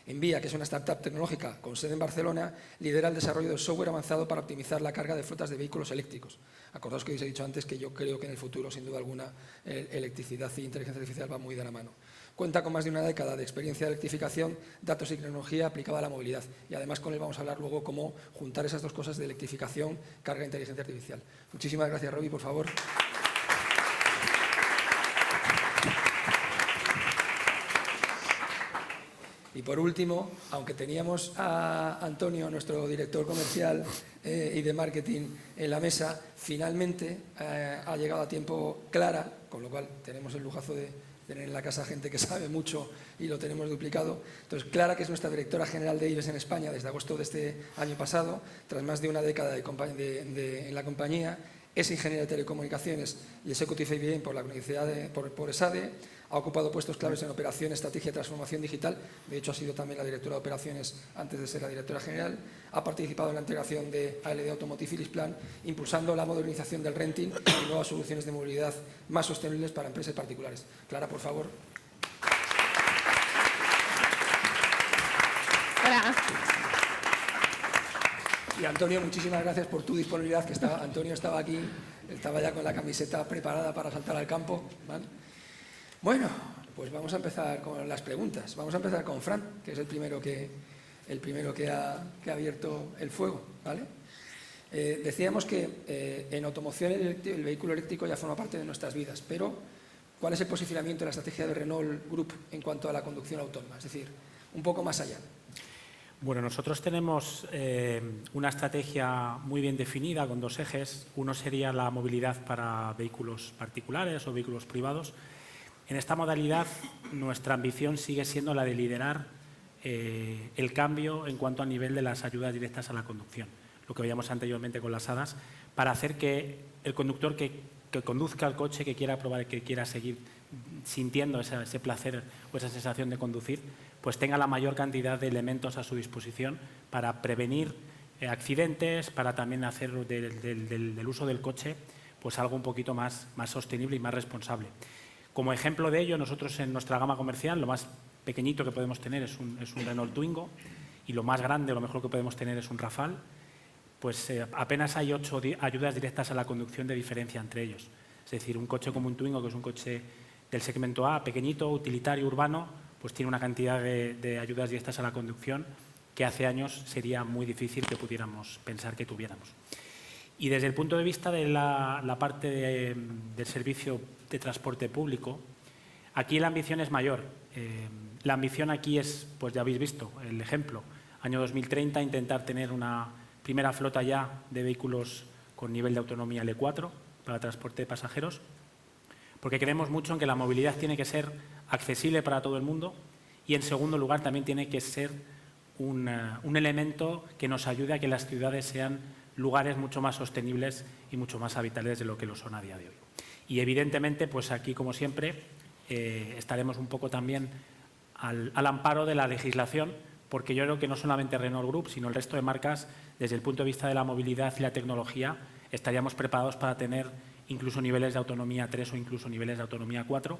A: En VIA, que es una startup tecnológica con sede en Barcelona, lidera el desarrollo de software avanzado para optimizar la carga de flotas de vehículos eléctricos. Acordaos que os he dicho antes que yo creo que en el futuro, sin duda alguna, electricidad e inteligencia artificial va muy de la mano. Cuenta con más de una década de experiencia de electrificación, datos y tecnología aplicada a la movilidad. Y además con él vamos a hablar luego cómo juntar esas dos cosas de electrificación, carga e inteligencia artificial. Muchísimas gracias, Roby, por favor. Y por último, aunque teníamos a Antonio, nuestro director comercial y de marketing, en la mesa, finalmente ha llegado a tiempo Clara, con lo cual tenemos el lujazo de tener en la casa gente que sabe mucho y lo tenemos duplicado. Entonces, Clara, que es nuestra directora general de IBEX en España desde agosto de este año pasado, tras más de una década en la compañía, es ingeniera de telecomunicaciones y Executive MBA por la Universidad por ESADE. Ha ocupado puestos claves en operación, estrategia y transformación digital. De hecho, ha sido también la directora de operaciones antes de ser la directora general. Ha participado en la integración de ALD Automotive y LeasePlan, impulsando la modernización del renting y nuevas soluciones de movilidad más sostenibles para empresas y particulares. Clara, por favor.
K: Hola.
A: Y Antonio, muchísimas gracias por tu disponibilidad, que Antonio estaba aquí, estaba ya con la camiseta preparada para saltar al campo, ¿vale? Bueno, pues vamos a empezar con las preguntas. Vamos a empezar con Fran, que es el primero que ha abierto el fuego, ¿vale? Decíamos que en automoción el vehículo eléctrico ya forma parte de nuestras vidas, pero ¿cuál es el posicionamiento de la estrategia de Renault Group en cuanto a la conducción autónoma? Es decir, un poco más allá.
B: Bueno, nosotros tenemos una estrategia muy bien definida con dos ejes. Uno sería la movilidad para vehículos particulares o vehículos privados. En esta modalidad, nuestra ambición sigue siendo la de liderar el cambio en cuanto a nivel de las ayudas directas a la conducción, lo que veíamos anteriormente con las hadas, para hacer que el conductor que conduzca el coche, que quiera probar, que quiera seguir sintiendo ese placer o esa sensación de conducir, pues tenga la mayor cantidad de elementos a su disposición para prevenir accidentes, para también hacer del uso del coche pues algo un poquito más sostenible y más responsable. Como ejemplo de ello, nosotros en nuestra gama comercial, lo más pequeñito que podemos tener es un Renault Twingo y lo más grande, lo mejor que podemos tener es un Rafale. Pues apenas hay 8 ayudas directas a la conducción de diferencia entre ellos. Es decir, un coche como un Twingo, que es un coche del segmento A, pequeñito, utilitario, urbano, pues tiene una cantidad de ayudas directas a la conducción que hace años sería muy difícil que pudiéramos pensar que tuviéramos. Y desde el punto de vista de la parte del servicio de transporte público, aquí la ambición es mayor. La ambición aquí es, pues ya habéis visto el ejemplo, año 2030 intentar tener una primera flota ya de vehículos con nivel de autonomía L4 para transporte de pasajeros, porque creemos mucho en que la movilidad tiene que ser accesible para todo el mundo y, en segundo lugar, también tiene que ser un elemento que nos ayude a que las ciudades sean lugares mucho más sostenibles y mucho más habitables de lo que lo son a día de hoy. Y, evidentemente, pues aquí, como siempre, estaremos un poco también al amparo de la legislación, porque yo creo que no solamente Renault Group, sino el resto de marcas, desde el punto de vista de la movilidad y la tecnología, estaríamos preparados para tener incluso niveles de autonomía 3 o incluso niveles de autonomía 4,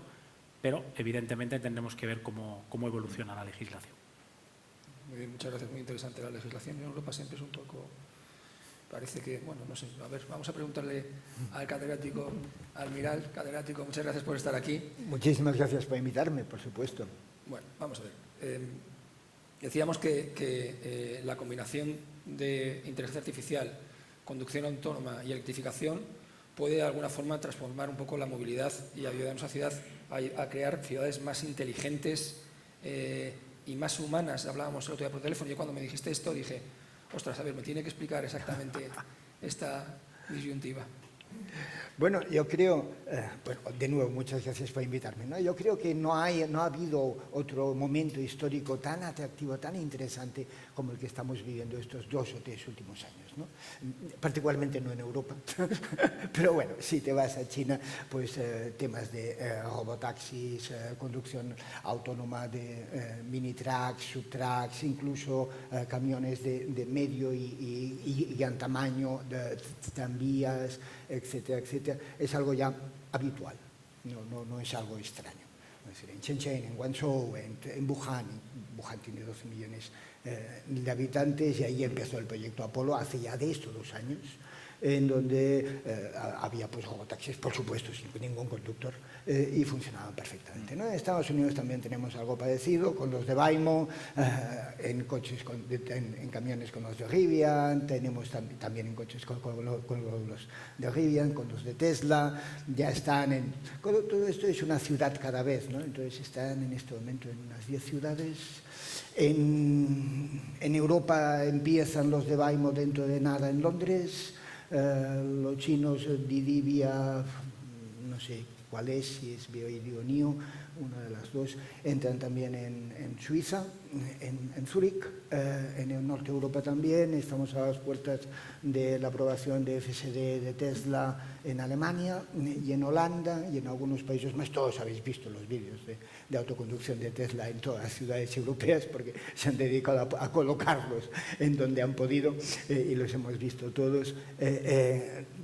B: pero evidentemente tendremos que ver cómo evoluciona la legislación.
A: Muy bien, muchas gracias. Muy interesante la legislación en Europa, siempre es un poco... Parece que, bueno, no sé, a ver, vamos a preguntarle al catedrático, al Miral. Catedrático, muchas gracias por estar aquí.
J: Muchísimas gracias por invitarme, por supuesto.
A: Bueno, vamos a ver. Decíamos que la combinación de inteligencia artificial, conducción autónoma y electrificación puede de alguna forma transformar un poco la movilidad y ayudar a nuestra ciudad a crear ciudades más inteligentes y más humanas. Hablábamos el otro día por teléfono. Yo cuando me dijiste esto dije, ostras, a ver, me tiene que explicar exactamente esta disyuntiva.
J: Bueno, yo creo, bueno, de nuevo, muchas gracias por invitarme, ¿no? Yo creo que no ha habido otro momento histórico tan atractivo, tan interesante como el que estamos viviendo estos 2 o 3 últimos años, ¿no? Particularmente no en Europa, pero bueno, si te vas a China, pues temas de robotaxis, conducción autónoma de mini trucks, subtrucks, incluso camiones de medio y gran tamaño, de tranvías, etcétera, etcétera, es algo ya habitual, no es algo extraño. Es decir, en Shenzhen, en Guangzhou, en Wuhan tiene 12 millones de habitantes y ahí empezó el proyecto Apolo hace ya de esto 2 años, en donde había pues robotaxis, por supuesto, sin ningún conductor, y funcionaban perfectamente, ¿no? En Estados Unidos también tenemos algo parecido con los de Waymo, en coches, en camiones con los de Rivian, tenemos también en coches con los de Rivian, con los de Tesla, ya están todo esto es una ciudad cada vez, ¿no? Entonces están en este momento en unas 10 ciudades. En Europa empiezan los de Waymo dentro de nada en Londres. Los chinos, Didivia, no sé cuál es, si es BYD o NIO, una de las dos, entran también en Suiza, en Zúrich, en el norte de Europa también. Estamos a las puertas de la aprobación de FSD de Tesla en Alemania y en Holanda y en algunos países más. Todos habéis visto los vídeos de autoconducción de Tesla en todas las ciudades europeas porque se han dedicado a colocarlos en donde han podido y los hemos visto todos.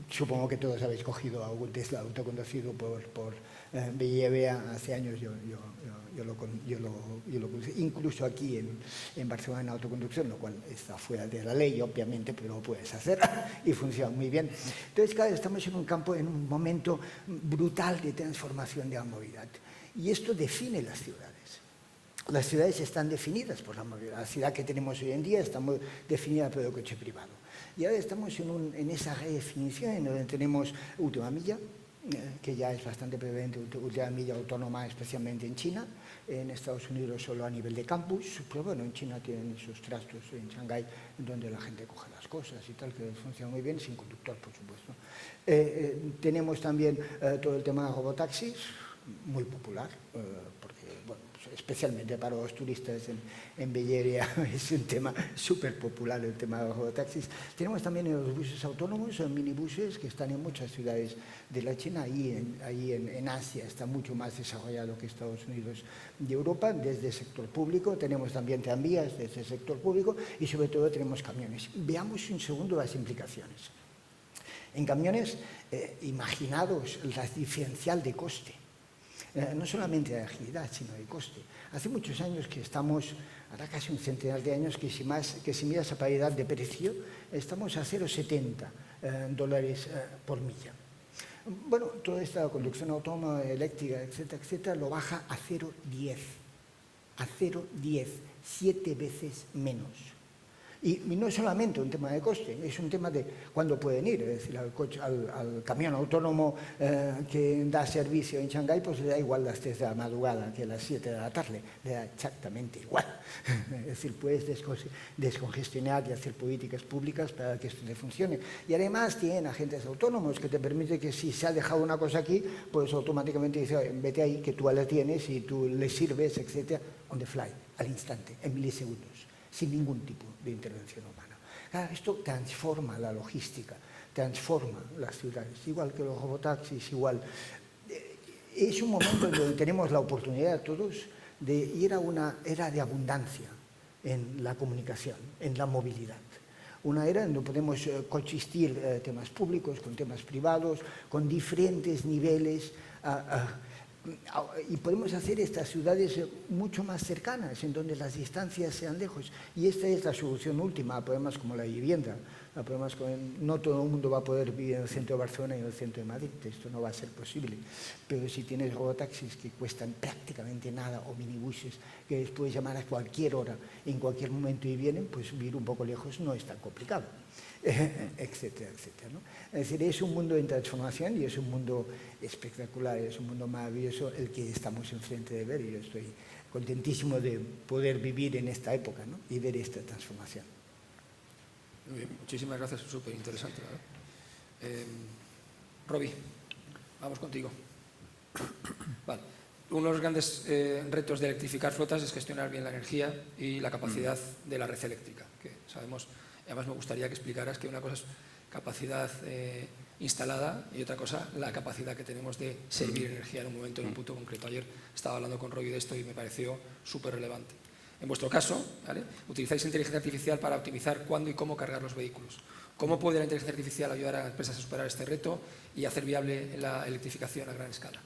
J: Supongo que todos habéis cogido algún Tesla autoconducido por BYD. Hace años yo lo conducí, incluso aquí en Barcelona en autoconducción, lo cual está fuera de la ley, obviamente, pero lo puedes hacer y funciona muy bien. Entonces, claro, estamos en un momento brutal de transformación de la movilidad. Y esto define las ciudades. Las ciudades están definidas por la movilidad. La ciudad que tenemos hoy en día está definida por el coche privado. Y ahora estamos en esa redefinición en donde tenemos última milla, que ya es bastante prevalente, última milla autónoma, especialmente en China. En Estados Unidos solo a nivel de campus, pero bueno, en China tienen esos trastos, en Shanghái, donde la gente coge las cosas y tal, que funciona muy bien, sin conductor, por supuesto. Tenemos también todo el tema de robotaxis, muy popular, porque, bueno, especialmente para los turistas en Belleria es un tema súper popular el tema de los robotaxis. Tenemos también los buses autónomos, minibuses, que están en muchas ciudades de la China. Ahí en Asia está mucho más desarrollado que Estados Unidos y Europa, desde el sector público. Tenemos también tranvías desde el sector público y sobre todo tenemos camiones. Veamos un segundo las implicaciones. En camiones, imaginaos la diferencial de coste. No solamente de agilidad, sino de coste. Hace muchos años que estamos, ahora casi un centenar de años, que si miras a paridad de precio, estamos a $0,70 por milla. Bueno, toda esta conducción autónoma, eléctrica, etcétera, etcétera, lo baja a 0,10. A 0,10, 7 veces menos. Y no es solamente un tema de coste, es un tema de cuándo pueden ir. Es decir, al camión autónomo que da servicio en Shanghái, pues le da igual las 3 de la madrugada que las 7 de la tarde, le da exactamente igual. Es decir, puedes descongestionar y hacer políticas públicas para que esto te funcione. Y además tienen agentes autónomos que te permiten que si se ha dejado una cosa aquí, pues automáticamente dice, vete ahí, que tú la tienes y tú le sirves, etcétera, on the fly, al instante, en milisegundos, sin ningún tipo de intervención humana. Claro, esto transforma la logística, transforma las ciudades, igual que los robotaxis, igual. Es un momento en donde tenemos la oportunidad todos de ir a una era de abundancia en la comunicación, en la movilidad. Una era en donde podemos coexistir temas públicos con temas privados, con diferentes niveles. Y podemos hacer estas ciudades mucho más cercanas, en donde las distancias sean lejos. Y esta es la solución última a problemas como la vivienda. A problemas como no todo el mundo va a poder vivir en el centro de Barcelona y en el centro de Madrid. Esto no va a ser posible. Pero si tienes robotaxis que cuestan prácticamente nada, o minibuses que les puedes llamar a cualquier hora, en cualquier momento y vienen, pues vivir un poco lejos no es tan complicado. Etcétera, etcétera, ¿no? Es decir, es un mundo en transformación y es un mundo espectacular, es un mundo maravilloso el que estamos enfrente de ver, y yo estoy contentísimo de poder vivir en esta época, ¿no? Y ver esta transformación.
A: Muy bien, muchísimas gracias, súper interesante. Robbie, vamos contigo. Vale. Uno de los grandes retos de electrificar flotas es gestionar bien la energía y la capacidad de la red eléctrica, que sabemos. Además, me gustaría que explicaras que una cosa es capacidad instalada y otra cosa la capacidad que tenemos de servir energía en un momento, en un punto concreto. Ayer estaba hablando con Roy de esto y me pareció súper relevante. En vuestro caso, ¿vale?, utilizáis inteligencia artificial para optimizar cuándo y cómo cargar los vehículos. ¿Cómo puede la inteligencia artificial ayudar a las empresas a superar este reto y hacer viable la electrificación a gran escala?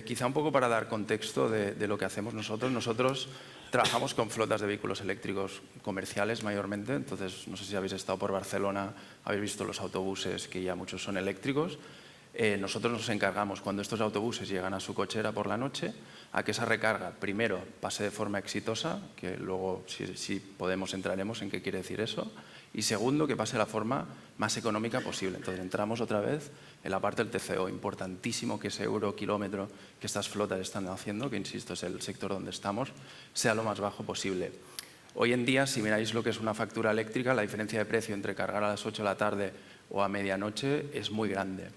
K: Quizá un poco para dar contexto de lo que hacemos nosotros. Nosotros trabajamos con flotas de vehículos eléctricos comerciales mayormente, entonces no sé si habéis estado por Barcelona, habéis visto los autobuses que ya muchos son eléctricos. Nosotros nos encargamos, cuando estos autobuses llegan a su cochera por la noche, a que esa recarga primero pase de forma exitosa, que luego si podemos entraremos en qué quiere decir eso, y segundo, que pase de la forma más económica posible. Entonces entramos otra vez en la parte del TCO, importantísimo que ese euro kilómetro que estas flotas están haciendo, que insisto es el sector donde estamos, sea lo más bajo posible. Hoy en día, si miráis lo que es una factura eléctrica, la diferencia de precio entre cargar a las 8 de la tarde o a medianoche es muy grande.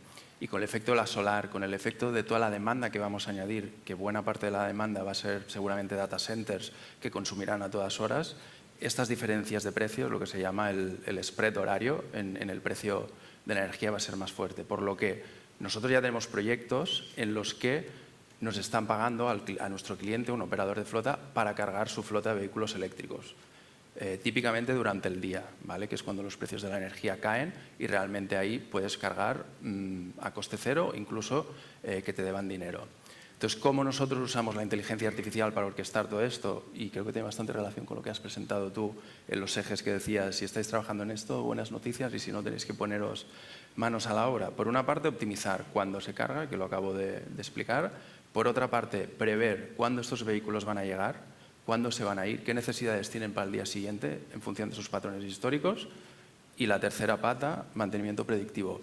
K: Y con el efecto de la solar, con el efecto de toda la demanda que vamos a añadir, que buena parte de la demanda va a ser seguramente data centers que consumirán a todas horas, estas diferencias de precios, lo que se llama el spread horario en el precio de la energía, va a ser más fuerte. Por lo que nosotros ya tenemos proyectos en los que nos están pagando a nuestro cliente, un operador de flota, para cargar su flota de vehículos eléctricos. Típicamente durante el día, ¿vale?, que es cuando los precios de la energía caen y realmente ahí puedes cargar a coste cero, incluso que te deban dinero. Entonces, ¿cómo nosotros usamos la inteligencia artificial para orquestar todo esto? Y creo que tiene bastante relación con lo que has presentado tú en los ejes que decías, si estáis trabajando en esto, buenas noticias, y si no, tenéis que poneros manos a la obra. Por una parte, optimizar cuándo se carga, que lo acabo de explicar. Por otra parte, prever cuándo estos vehículos van a llegar, cuándo se van a ir, qué necesidades tienen para el día siguiente en función de sus patrones históricos. Y la tercera pata, mantenimiento predictivo,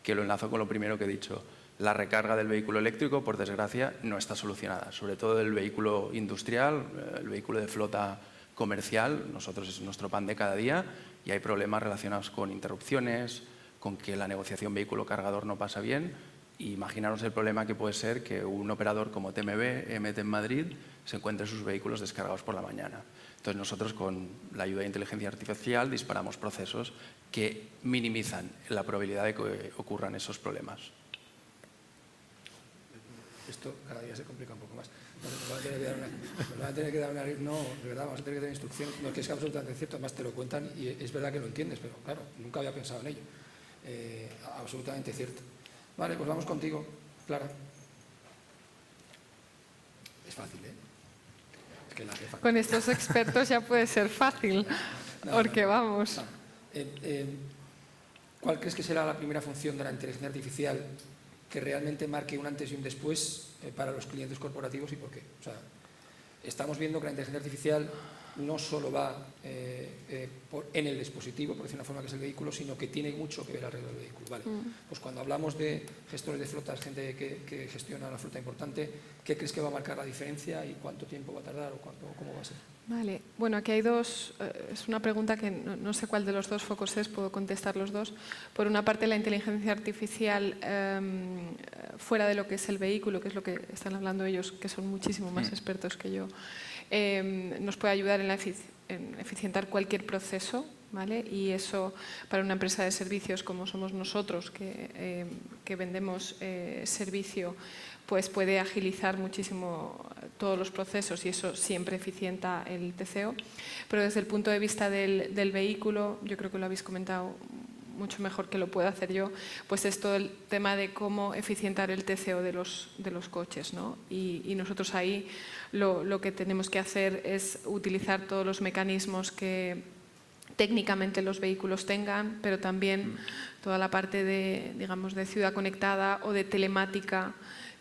K: que lo enlazo con lo primero que he dicho. La recarga del vehículo eléctrico, por desgracia, no está solucionada, sobre todo el vehículo industrial, el vehículo de flota comercial. Nosotros es nuestro pan de cada día y hay problemas relacionados con interrupciones, con que la negociación vehículo-cargador no pasa bien. Y imaginaros el problema que puede ser que un operador como TMB, EMT en Madrid, se encuentre sus vehículos descargados por la mañana. Entonces nosotros, con la ayuda de inteligencia artificial, disparamos procesos que minimizan la probabilidad de que ocurran esos problemas.
A: Esto cada día se complica un poco más. Nos van a tener que dar una... No, de verdad, vamos a tener que dar instrucciones. No, que es absolutamente cierto, además te lo cuentan y es verdad que lo entiendes, pero claro, nunca había pensado en ello. Absolutamente cierto. Vale, pues vamos contigo, Clara. Es fácil, ¿eh? Es que la jefa...
L: Con estos expertos ya puede ser fácil, porque vamos...
A: ¿Cuál crees que será la primera función de la inteligencia artificial que realmente marque un antes y un después para los clientes corporativos y por qué? O sea, estamos viendo que la inteligencia artificial no solo va en el dispositivo, por decir una forma, que es el vehículo, sino que tiene mucho que ver alrededor del vehículo. Vale. Pues cuando hablamos de gestores de flotas, gente que gestiona la flota importante, ¿qué crees que va a marcar la diferencia y cuánto tiempo va a tardar o cómo va a ser?
L: Vale, bueno, aquí hay dos, es una pregunta que no sé cuál de los dos focos es, puedo contestar los dos. Por una parte, la inteligencia artificial fuera de lo que es el vehículo, que es lo que están hablando ellos, que son muchísimo más expertos que yo, nos puede ayudar en eficientar cualquier proceso, ¿vale? Y eso, para una empresa de servicios como somos nosotros, que vendemos servicio, pues puede agilizar muchísimo todos los procesos y eso siempre eficienta el TCO. Pero desde el punto de vista del vehículo, yo creo que lo habéis comentado mucho mejor que lo puedo hacer yo, pues es todo el tema de cómo eficientar el TCO de los coches, ¿no? Y nosotros ahí lo que tenemos que hacer es utilizar todos los mecanismos que técnicamente los vehículos tengan, pero también toda la parte de, digamos, de ciudad conectada o de telemática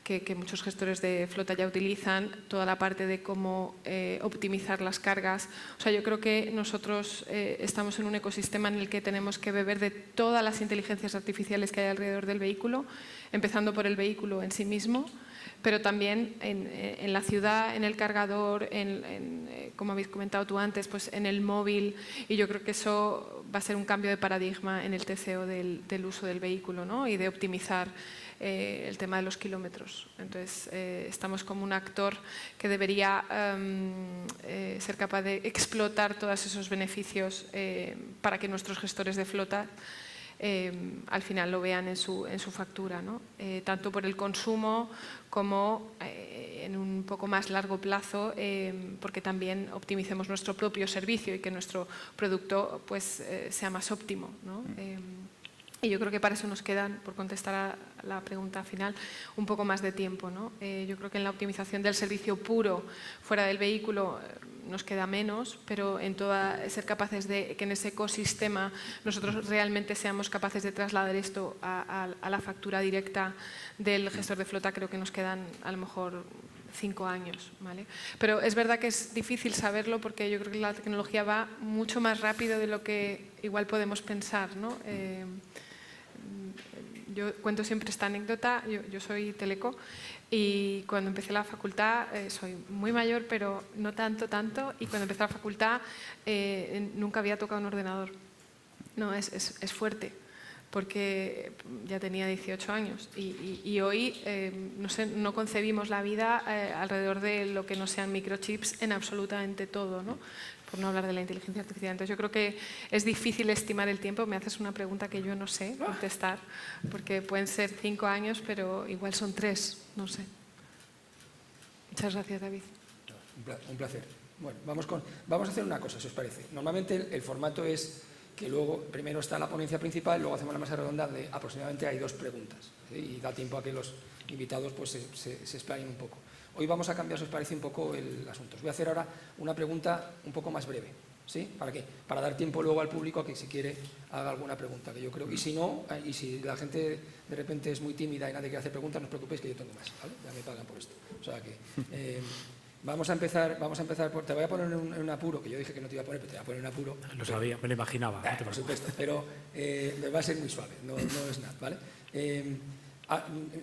L: que muchos gestores de flota ya utilizan, toda la parte de cómo optimizar las cargas. O sea, yo creo que nosotros estamos en un ecosistema en el que tenemos que beber de todas las inteligencias artificiales que hay alrededor del vehículo, empezando por el vehículo en sí mismo, pero también en la ciudad, en el cargador, como habéis comentado tú antes, pues en el móvil, y yo creo que eso va a ser un cambio de paradigma en el TCO del uso del vehículo, ¿no? Y de optimizar el tema de los kilómetros. Entonces, estamos como un actor que debería ser capaz de explotar todos esos beneficios para que nuestros gestores de flota al final lo vean en su factura, ¿no? Tanto por el consumo como en un poco más largo plazo, porque también optimicemos nuestro propio servicio y que nuestro producto pues, sea más óptimo, ¿no? Y yo creo que para eso nos quedan, por contestar a la pregunta final, un poco más de tiempo, ¿no? Yo creo que en la optimización del servicio puro fuera del vehículo nos queda menos, pero en ser capaces de que en ese ecosistema nosotros realmente seamos capaces de trasladar esto a la factura directa del gestor de flota, creo que nos quedan a lo mejor 5 años, ¿vale? Pero es verdad que es difícil saberlo porque yo creo que la tecnología va mucho más rápido de lo que igual podemos pensar, ¿no? Yo cuento siempre esta anécdota, yo soy teleco y cuando empecé la facultad, soy muy mayor pero no tanto, y cuando empecé la facultad nunca había tocado un ordenador. No, es fuerte, porque ya tenía 18 años y hoy no sé, no concebimos la vida alrededor de lo que no sean microchips en absolutamente todo, ¿no? Por no hablar de la inteligencia artificial. Entonces yo creo que es difícil estimar el tiempo. Me haces una pregunta que yo no sé contestar, porque pueden ser 5 años, pero igual son 3, no sé. Muchas gracias, David.
A: Un placer. Bueno, vamos a hacer una cosa, si os parece. Normalmente el formato es que luego primero está la ponencia principal, luego hacemos la mesa redonda de aproximadamente hay 2 preguntas, ¿sí? Y da tiempo a que los invitados pues, se explayen un poco. Hoy vamos a cambiar, si os parece, un poco el asunto. Os voy a hacer ahora una pregunta un poco más breve. ¿Sí? ¿Para qué? Para dar tiempo luego al público a que si quiere haga alguna pregunta, que yo creo. Y si no, y si la gente de repente es muy tímida y nadie quiere hacer preguntas, no os preocupéis que yo tengo más, ¿vale? Ya me pagan por esto. O sea que vamos a empezar por, te voy a poner en un apuro, que yo dije que no te iba a poner, pero te voy a poner en apuro.
B: Lo sabía, me lo imaginaba.
A: Por supuesto, pero me va a ser muy suave, no es nada, ¿vale?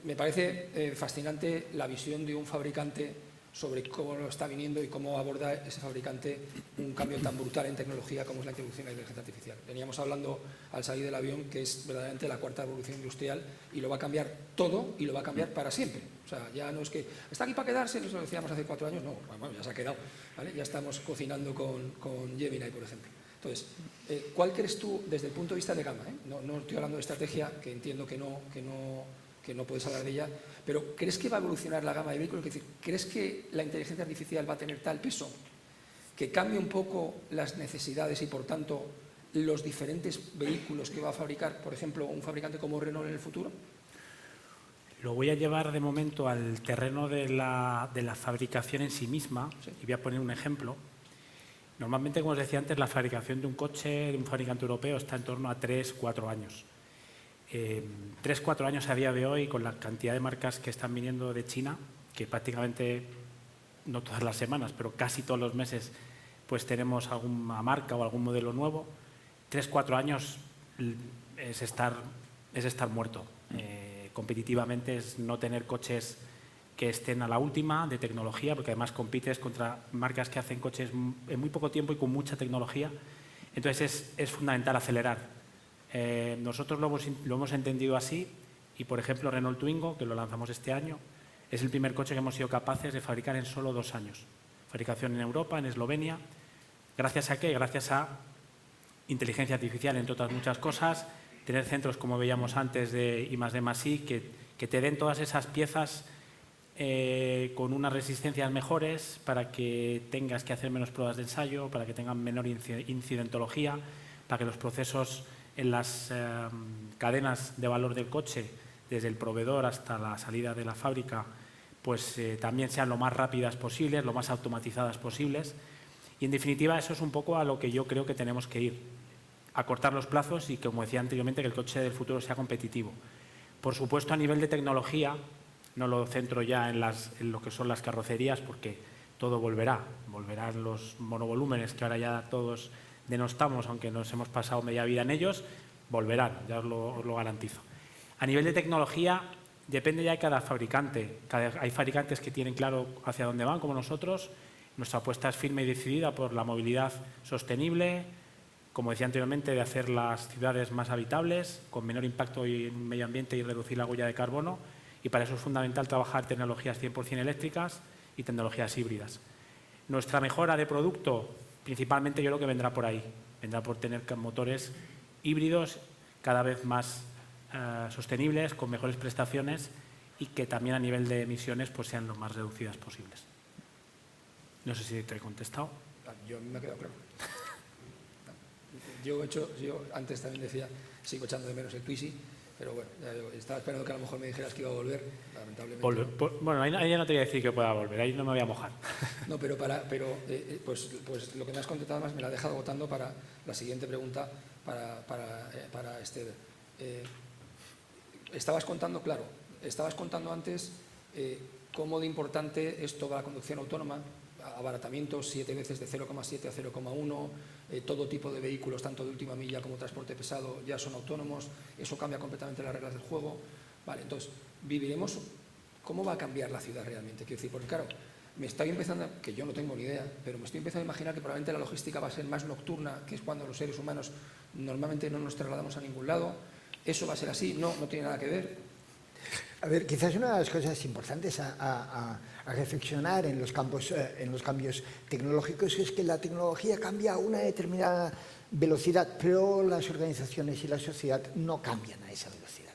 A: Me parece fascinante la visión de un fabricante sobre cómo lo está viniendo y cómo aborda ese fabricante un cambio tan brutal en tecnología como es la introducción de la inteligencia artificial. Veníamos hablando al salir del avión que es verdaderamente la 4ª evolución industrial y lo va a cambiar todo y lo va a cambiar para siempre. O sea, ya no es que está aquí para quedarse, nos lo decíamos hace 4 años, no, bueno, ya se ha quedado, ¿vale? Ya estamos cocinando con Gemini, por ejemplo. Entonces, ¿cuál crees tú desde el punto de vista de gama? No estoy hablando de estrategia, que entiendo que no puedes hablar de ella, pero ¿crees que va a evolucionar la gama de vehículos? Es decir, ¿crees que la inteligencia artificial va a tener tal peso que cambie un poco las necesidades y, por tanto, los diferentes vehículos que va a fabricar, por ejemplo, un fabricante como Renault en el futuro?
B: Lo voy a llevar de momento al terreno de la fabricación en sí misma, sí. Y voy a poner un ejemplo. Normalmente, como os decía antes, la fabricación de un coche de un fabricante europeo está en torno a 3-4 años. 3-4 años a día de hoy, con la cantidad de marcas que están viniendo de China, que prácticamente, no todas las semanas, pero casi todos los meses, pues tenemos alguna marca o algún modelo nuevo. 3-4 años es estar muerto. Competitivamente es no tener coches que estén a la última de tecnología, porque además compites contra marcas que hacen coches en muy poco tiempo y con mucha tecnología. Entonces es fundamental acelerar. Nosotros lo hemos entendido así y, por ejemplo, Renault Twingo, que lo lanzamos este año, es el primer coche que hemos sido capaces de fabricar en solo 2 años. Fabricación en Europa, en Eslovenia. ¿Gracias a qué? Gracias a inteligencia artificial, entre otras muchas cosas, tener centros, como veíamos antes, de I+D+I, que te den todas esas piezas con unas resistencias mejores para que tengas que hacer menos pruebas de ensayo, para que tengan menor incidentología, para que los procesos en las cadenas de valor del coche, desde el proveedor hasta la salida de la fábrica, pues también sean lo más rápidas posibles, lo más automatizadas posibles. Y en definitiva eso es un poco a lo que yo creo que tenemos que ir, a cortar los plazos y, como decía anteriormente, que el coche del futuro sea competitivo. Por supuesto, a nivel de tecnología, no lo centro ya en lo que son las carrocerías, porque todo volverán los monovolúmenes que ahora ya todos denostamos, aunque nos hemos pasado media vida en ellos, volverán, ya os lo garantizo. A nivel de tecnología, depende ya de cada fabricante. Hay fabricantes que tienen claro hacia dónde van, como nosotros. Nuestra apuesta es firme y decidida por la movilidad sostenible, como decía anteriormente, de hacer las ciudades más habitables, con menor impacto en el medio ambiente y reducir la huella de carbono. Y para eso es fundamental trabajar tecnologías 100% eléctricas y tecnologías híbridas. Nuestra mejora de producto, principalmente, yo creo que vendrá por ahí. Vendrá por tener motores híbridos cada vez más sostenibles, con mejores prestaciones y que también a nivel de emisiones pues sean lo más reducidas posibles. No sé si te he contestado.
A: Yo me ha quedado claro. Yo antes también decía, sigo echando de menos el Twizy, pero bueno, estaba esperando que a lo mejor me dijeras que iba a volver, lamentablemente.
B: Bueno, ahí ya no te voy a decir que pueda volver, ahí no me voy a mojar.
A: No, pero pues lo que me has contestado más me la ha dejado votando para la siguiente pregunta para Esther. Estabas contando antes cómo de importante es toda la conducción autónoma, abaratamientos 7 veces de 0,7 a 0,1, todo tipo de vehículos, tanto de última milla como transporte pesado, ya son autónomos, eso cambia completamente las reglas del juego. Vale, entonces, viviremos, ¿cómo va a cambiar la ciudad realmente? Quiero decir, porque claro, me estoy empezando, que yo no tengo ni idea, pero me estoy empezando a imaginar que probablemente la logística va a ser más nocturna, que es cuando los seres humanos normalmente no nos trasladamos a ningún lado. ¿Eso va a ser así? No tiene nada que ver.
J: A ver, quizás una de las cosas importantes a reflexionar en los cambios tecnológicos es que la tecnología cambia a una determinada velocidad, pero las organizaciones y la sociedad no cambian a esa velocidad.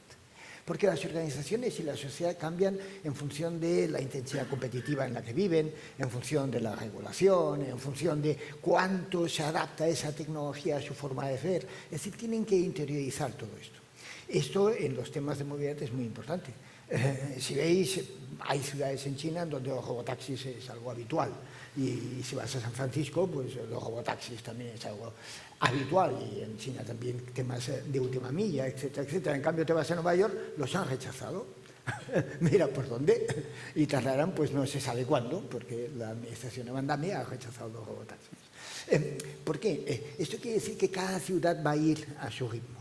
J: Porque las organizaciones y la sociedad cambian en función de la intensidad competitiva en la que viven, en función de la regulación, en función de cuánto se adapta esa tecnología a su forma de ser. Es decir, tienen que interiorizar todo esto. Esto en los temas de movilidad es muy importante. Si veis, hay ciudades en China donde los robotaxis es algo habitual. Y si vas a San Francisco, pues los robotaxis también es algo habitual. Y en China también temas de última milla, etcétera, etcétera. En cambio, te vas a Nueva York, los han rechazado. Mira por dónde. Y tardarán, pues no se sabe cuándo, porque la administración de Bandami ha rechazado los robotaxis. ¿Por qué? Esto quiere decir que cada ciudad va a ir a su ritmo.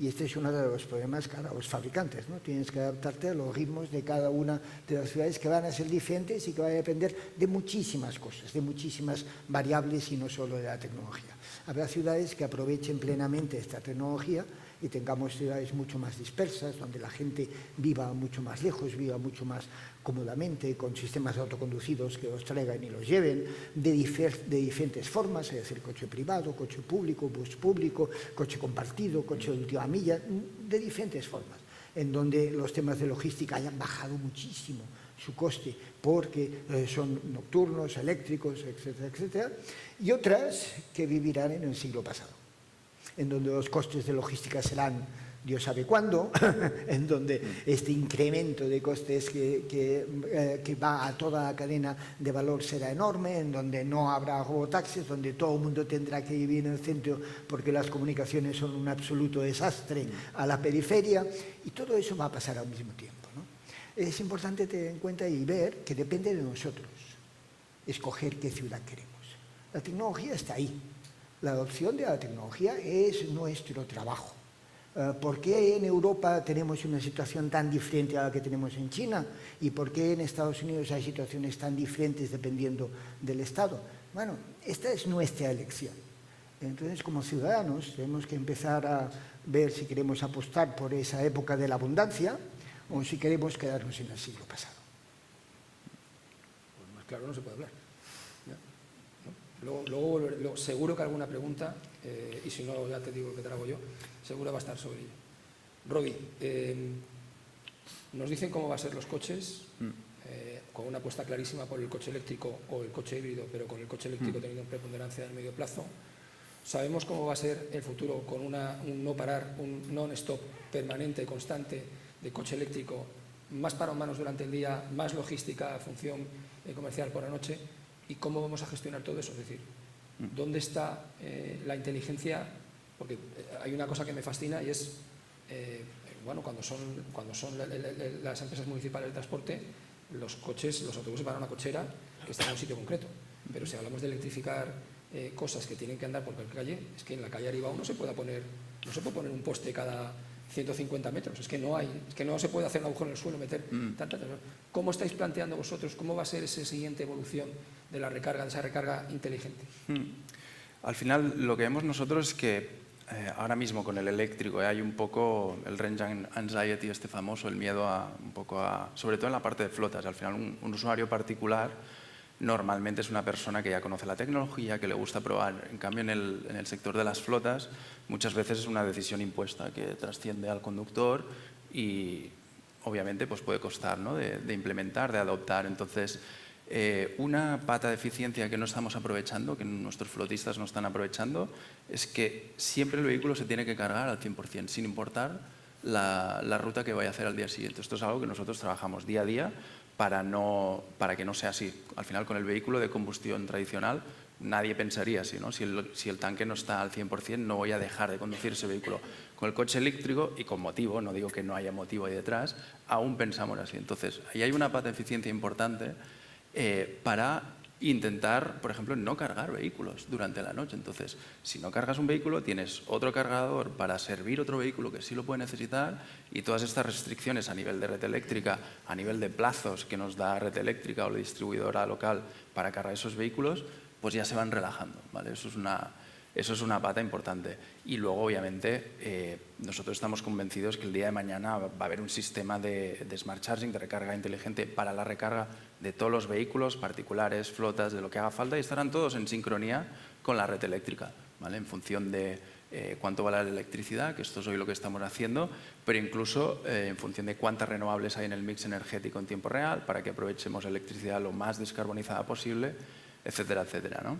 J: Y este es uno de los problemas para los fabricantes, ¿no? Tienes que adaptarte a los ritmos de cada una de las ciudades que van a ser diferentes y que van a depender de muchísimas cosas, de muchísimas variables y no solo de la tecnología. Habrá ciudades que aprovechen plenamente esta tecnología y tengamos ciudades mucho más dispersas, donde la gente viva mucho más lejos, viva mucho más cómodamente, con sistemas autoconducidos que los traigan y los lleven, de diferentes formas, es decir, coche privado, coche público, bus público, coche compartido, coche de última milla, de diferentes formas, en donde los temas de logística hayan bajado muchísimo su coste porque son nocturnos, eléctricos, etcétera, etcétera, y otras que vivirán en el siglo pasado, en donde los costes de logística serán Dios sabe cuándo, en donde este incremento de costes que va a toda la cadena de valor será enorme, en donde no habrá robotaxis, donde todo el mundo tendrá que vivir en el centro porque las comunicaciones son un absoluto desastre a la periferia, y todo eso va a pasar al mismo tiempo, ¿no? Es importante tener en cuenta y ver que depende de nosotros escoger qué ciudad queremos. La tecnología está ahí. La adopción de la tecnología es nuestro trabajo. ¿Por qué en Europa tenemos una situación tan diferente a la que tenemos en China? ¿Y por qué en Estados Unidos hay situaciones tan diferentes dependiendo del Estado? Bueno, esta es nuestra elección. Entonces, como ciudadanos, tenemos que empezar a ver si queremos apostar por esa época de la abundancia o si queremos quedarnos en el siglo pasado.
A: Pues más claro no se puede hablar. Luego seguro que alguna pregunta, y si no ya te digo que te la hago yo, seguro va a estar sobre ello. Roby, nos dicen cómo va a ser los coches, con una apuesta clarísima por el coche eléctrico o el coche híbrido, pero con el coche eléctrico teniendo preponderancia en el medio plazo. Sabemos cómo va a ser el futuro con un no parar, un non-stop permanente, constante de coche eléctrico, más para humanos durante el día, más logística, función comercial por la noche, y cómo vamos a gestionar todo eso. Es decir, ¿dónde está la inteligencia? Porque hay una cosa que me fascina y es, bueno, cuando son las empresas municipales de transporte, los autobuses van a una cochera que está en un sitio concreto. Pero si hablamos de electrificar cosas que tienen que andar por cualquier calle, es que en la calle Aribao no se puede poner un poste cada 150 metros, es que no se puede hacer un agujero en el suelo, meter ¿Cómo estáis planteando vosotros, cómo va a ser esa siguiente evolución de la recarga, de esa recarga inteligente?
K: Al final, lo que vemos nosotros es que ahora mismo con el eléctrico hay un poco el range anxiety famoso, el miedo sobre todo en la parte de flotas. Al final, un usuario particular normalmente es una persona que ya conoce la tecnología, que le gusta probar. En cambio, en el sector de las flotas, muchas veces es una decisión impuesta que trasciende al conductor y obviamente pues puede costar, ¿no?, de implementar, de adoptar. Entonces, una pata de eficiencia que no estamos aprovechando, que nuestros flotistas no están aprovechando, es que siempre el vehículo se tiene que cargar al 100%, sin importar la ruta que vaya a hacer al día siguiente. Esto es algo que nosotros trabajamos día a día para que no sea así. Al final, con el vehículo de combustión tradicional, nadie pensaría así, ¿no? Si el tanque no está al 100%, no voy a dejar de conducir ese vehículo. Con el coche eléctrico, y con motivo, no digo que no haya motivo ahí detrás, aún pensamos así. Entonces, ahí hay una pata de eficiencia importante para intentar, por ejemplo, no cargar vehículos durante la noche. Entonces, si no cargas un vehículo, tienes otro cargador para servir otro vehículo que sí lo puede necesitar, y todas estas restricciones a nivel de red eléctrica, a nivel de plazos que nos da red eléctrica o la distribuidora local para cargar esos vehículos, pues ya se van relajando, ¿vale? Eso es una pata importante. Y luego, obviamente, nosotros estamos convencidos que el día de mañana va a haber un sistema de smart charging, de recarga inteligente para la recarga de todos los vehículos, particulares, flotas, de lo que haga falta, y estarán todos en sincronía con la red eléctrica, ¿vale? En función de cuánto vale la electricidad, que esto es hoy lo que estamos haciendo, pero incluso en función de cuántas renovables hay en el mix energético en tiempo real, para que aprovechemos la electricidad lo más descarbonizada posible, etcétera, etcétera, ¿no?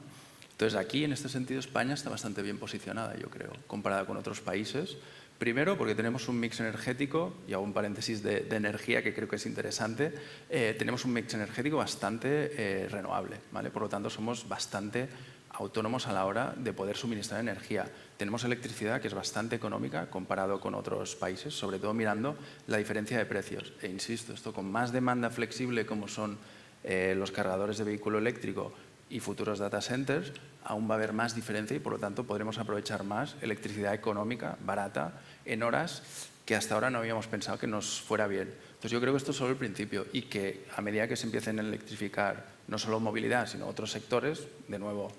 K: Entonces, aquí, en este sentido, España está bastante bien posicionada, yo creo, comparada con otros países. Primero, porque tenemos un mix energético, y hago un paréntesis de energía que creo que es interesante, tenemos un mix energético bastante renovable, ¿vale? Por lo tanto, somos bastante autónomos a la hora de poder suministrar energía. Tenemos electricidad que es bastante económica comparado con otros países, sobre todo mirando la diferencia de precios. E insisto, esto con más demanda flexible como son los cargadores de vehículo eléctrico y futuros data centers, aún va a haber más diferencia y por lo tanto podremos aprovechar más electricidad económica, barata, en horas que hasta ahora no habíamos pensado que nos fuera bien. Entonces yo creo que esto es solo el principio y que a medida que se empiecen a electrificar no solo movilidad, sino otros sectores, de nuevo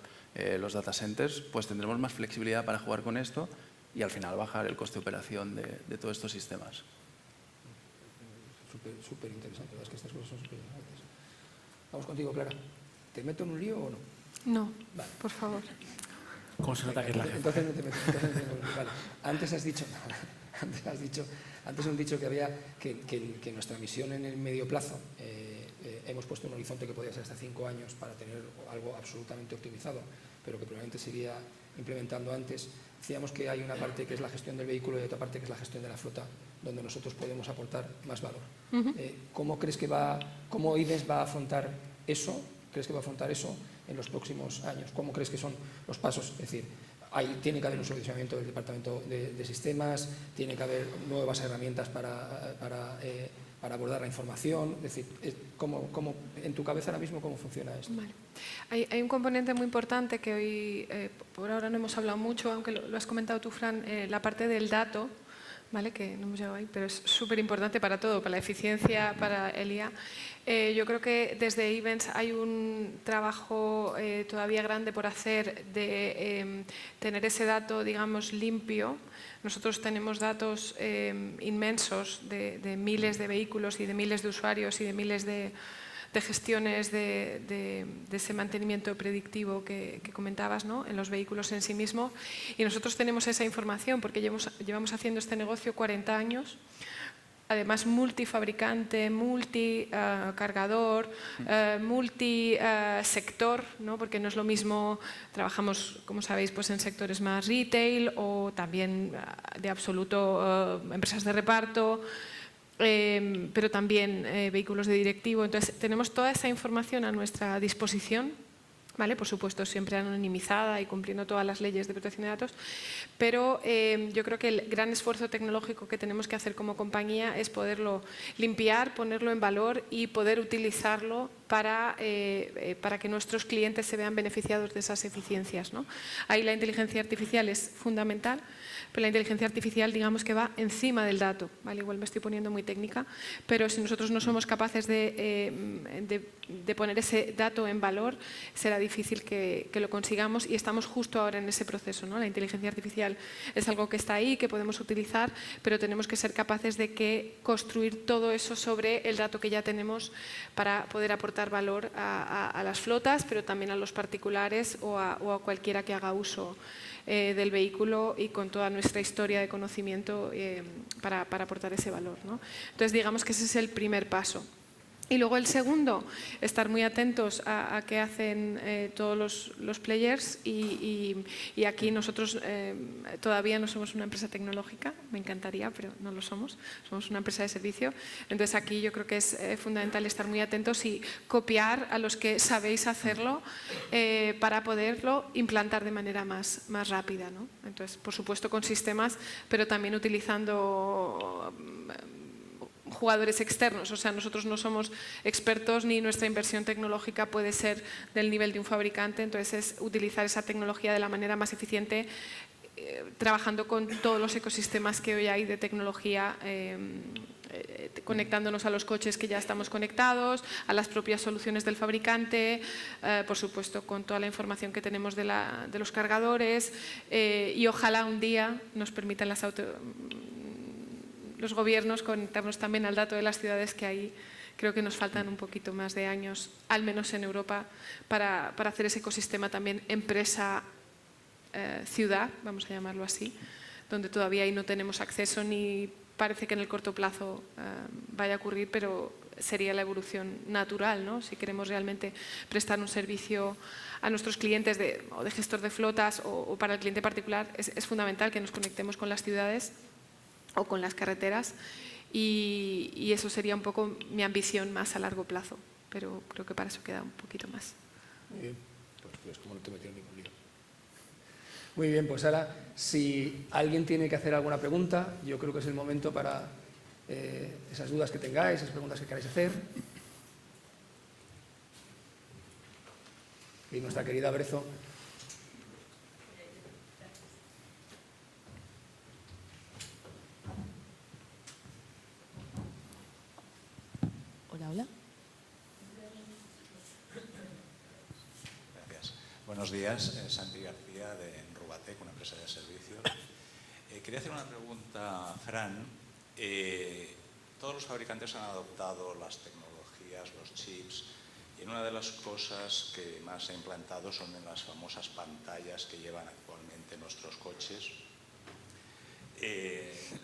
K: los data centers, pues tendremos más flexibilidad para jugar con esto y al final bajar el coste de operación de todos estos sistemas.
A: Súper interesante, es que estas cosas son súper interesantes. Vamos contigo, Clara. ¿Te meto en un lío o no?
L: No,
A: vale.
L: Por favor.
B: ¿Cómo se nota que es la
A: Entonces no te meto. Vale. Antes has dicho un dicho que había que nuestra misión en el medio plazo, hemos puesto un horizonte que podía ser hasta 5 años para tener algo absolutamente optimizado, pero que probablemente se iría implementando antes. Decíamos que hay una parte que es la gestión del vehículo y otra parte que es la gestión de la flota, donde nosotros podemos aportar más valor. ¿Cómo crees cómo IBEX va a afrontar eso? ¿Crees que va a afrontar eso en los próximos años? ¿Cómo crees que son los pasos? Es decir, tiene que haber un solucionamiento del departamento de sistemas, tiene que haber nuevas herramientas para abordar la información. Es decir, en tu cabeza ahora mismo, ¿cómo funciona esto?
L: Vale. Hay un componente muy importante que hoy, por ahora no hemos hablado mucho, aunque lo has comentado tú, Fran, la parte del dato, ¿vale? Que no hemos llegado ahí, pero es súper importante para todo, para la eficiencia, para el IA. Yo creo que desde IBEX hay un trabajo todavía grande por hacer de tener ese dato, digamos, limpio. Nosotros tenemos datos inmensos de miles de vehículos y de miles de usuarios y de miles de gestiones de ese mantenimiento predictivo que comentabas, ¿no?, en los vehículos en sí mismo. Y nosotros tenemos esa información porque llevamos haciendo este negocio 40 años. además multifabricante, multicargador, multisector, ¿no? Porque no es lo mismo, trabajamos, como sabéis, pues en sectores más retail o también de absoluto empresas de reparto, pero también vehículos de directivo. Entonces, tenemos toda esa información a nuestra disposición, ¿vale? Por supuesto, siempre anonimizada y cumpliendo todas las leyes de protección de datos, pero yo creo que el gran esfuerzo tecnológico que tenemos que hacer como compañía es poderlo limpiar, ponerlo en valor y poder utilizarlo para que nuestros clientes se vean beneficiados de esas eficiencias, ¿no? Ahí la inteligencia artificial es fundamental, pero la inteligencia artificial, digamos que va encima del dato, ¿vale? Igual me estoy poniendo muy técnica, pero si nosotros no somos capaces de poner ese dato en valor, será difícil que lo consigamos, y estamos justo ahora en ese proceso, ¿no? La inteligencia artificial es algo que está ahí, que podemos utilizar, pero tenemos que ser capaces de construir todo eso sobre el dato que ya tenemos para poder aportar valor a las flotas, pero también a los particulares o a cualquiera que haga uso del vehículo, y con toda nuestra historia de conocimiento para aportar ese valor, ¿no? Entonces, digamos que ese es el primer paso. Y luego el segundo, estar muy atentos a qué hacen todos los players, y aquí nosotros todavía no somos una empresa tecnológica, me encantaría, pero no lo somos, somos una empresa de servicio. Entonces aquí yo creo que es fundamental estar muy atentos y copiar a los que sabéis hacerlo para poderlo implantar de manera más rápida, ¿no? Entonces, por supuesto con sistemas, pero también utilizando jugadores externos. O sea, nosotros no somos expertos ni nuestra inversión tecnológica puede ser del nivel de un fabricante, entonces es utilizar esa tecnología de la manera más eficiente, trabajando con todos los ecosistemas que hoy hay de tecnología, conectándonos a los coches que ya estamos conectados, a las propias soluciones del fabricante, por supuesto con toda la información que tenemos de los cargadores, y ojalá un día nos permitan los gobiernos conectarnos también al dato de las ciudades, que ahí creo que nos faltan un poquito más de años, al menos en Europa, para hacer ese ecosistema también empresa-ciudad, vamos a llamarlo así, donde todavía ahí no tenemos acceso, ni parece que en el corto plazo vaya a ocurrir, pero sería la evolución natural, ¿no? Si queremos realmente prestar un servicio a nuestros clientes o de gestor de flotas o para el cliente particular, es fundamental que nos conectemos con las ciudades o con las carreteras, y eso sería un poco mi ambición más a largo plazo, pero creo que para eso queda un poquito más.
A: Muy bien, pues como no te metí en ningún lío. Muy bien, pues ahora si alguien tiene que hacer alguna pregunta, yo creo que es el momento para esas dudas que tengáis, esas preguntas que queráis hacer. Y nuestra querida Brezo.
M: Hola.
N: Gracias. Buenos días, Santi García de Rubatec, una empresa de servicios. Quería hacer una pregunta a Fran. Todos los fabricantes han adoptado las tecnologías, los chips, y una de las cosas que más se ha implantado son en las famosas pantallas que llevan actualmente nuestros coches.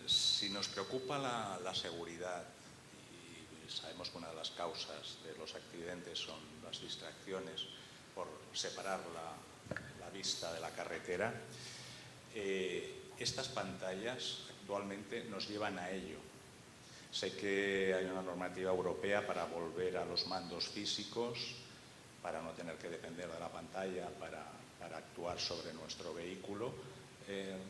N: Si nos preocupa la seguridad, sabemos que una de las causas de los accidentes son las distracciones por separar la vista de la carretera. Estas pantallas actualmente nos llevan a ello. Sé que hay una normativa europea para volver a los mandos físicos, para no tener que depender de la pantalla, para actuar sobre nuestro vehículo.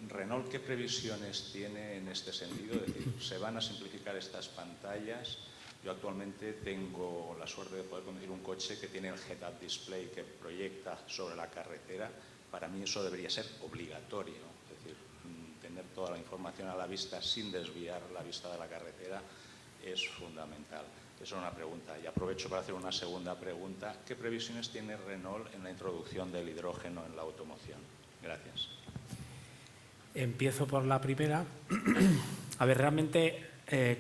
N: Renault, ¿qué previsiones tiene en este sentido? Es decir, ¿se van a simplificar estas pantallas? Yo actualmente tengo la suerte de poder conducir un coche que tiene el head-up display que proyecta sobre la carretera. Para mí eso debería ser obligatorio, es decir, tener toda la información a la vista sin desviar la vista de la carretera es fundamental. Esa es una pregunta. Y aprovecho para hacer una segunda pregunta. ¿Qué previsiones tiene Renault en la introducción del hidrógeno en la automoción? Gracias.
B: Empiezo por la primera. A ver, realmente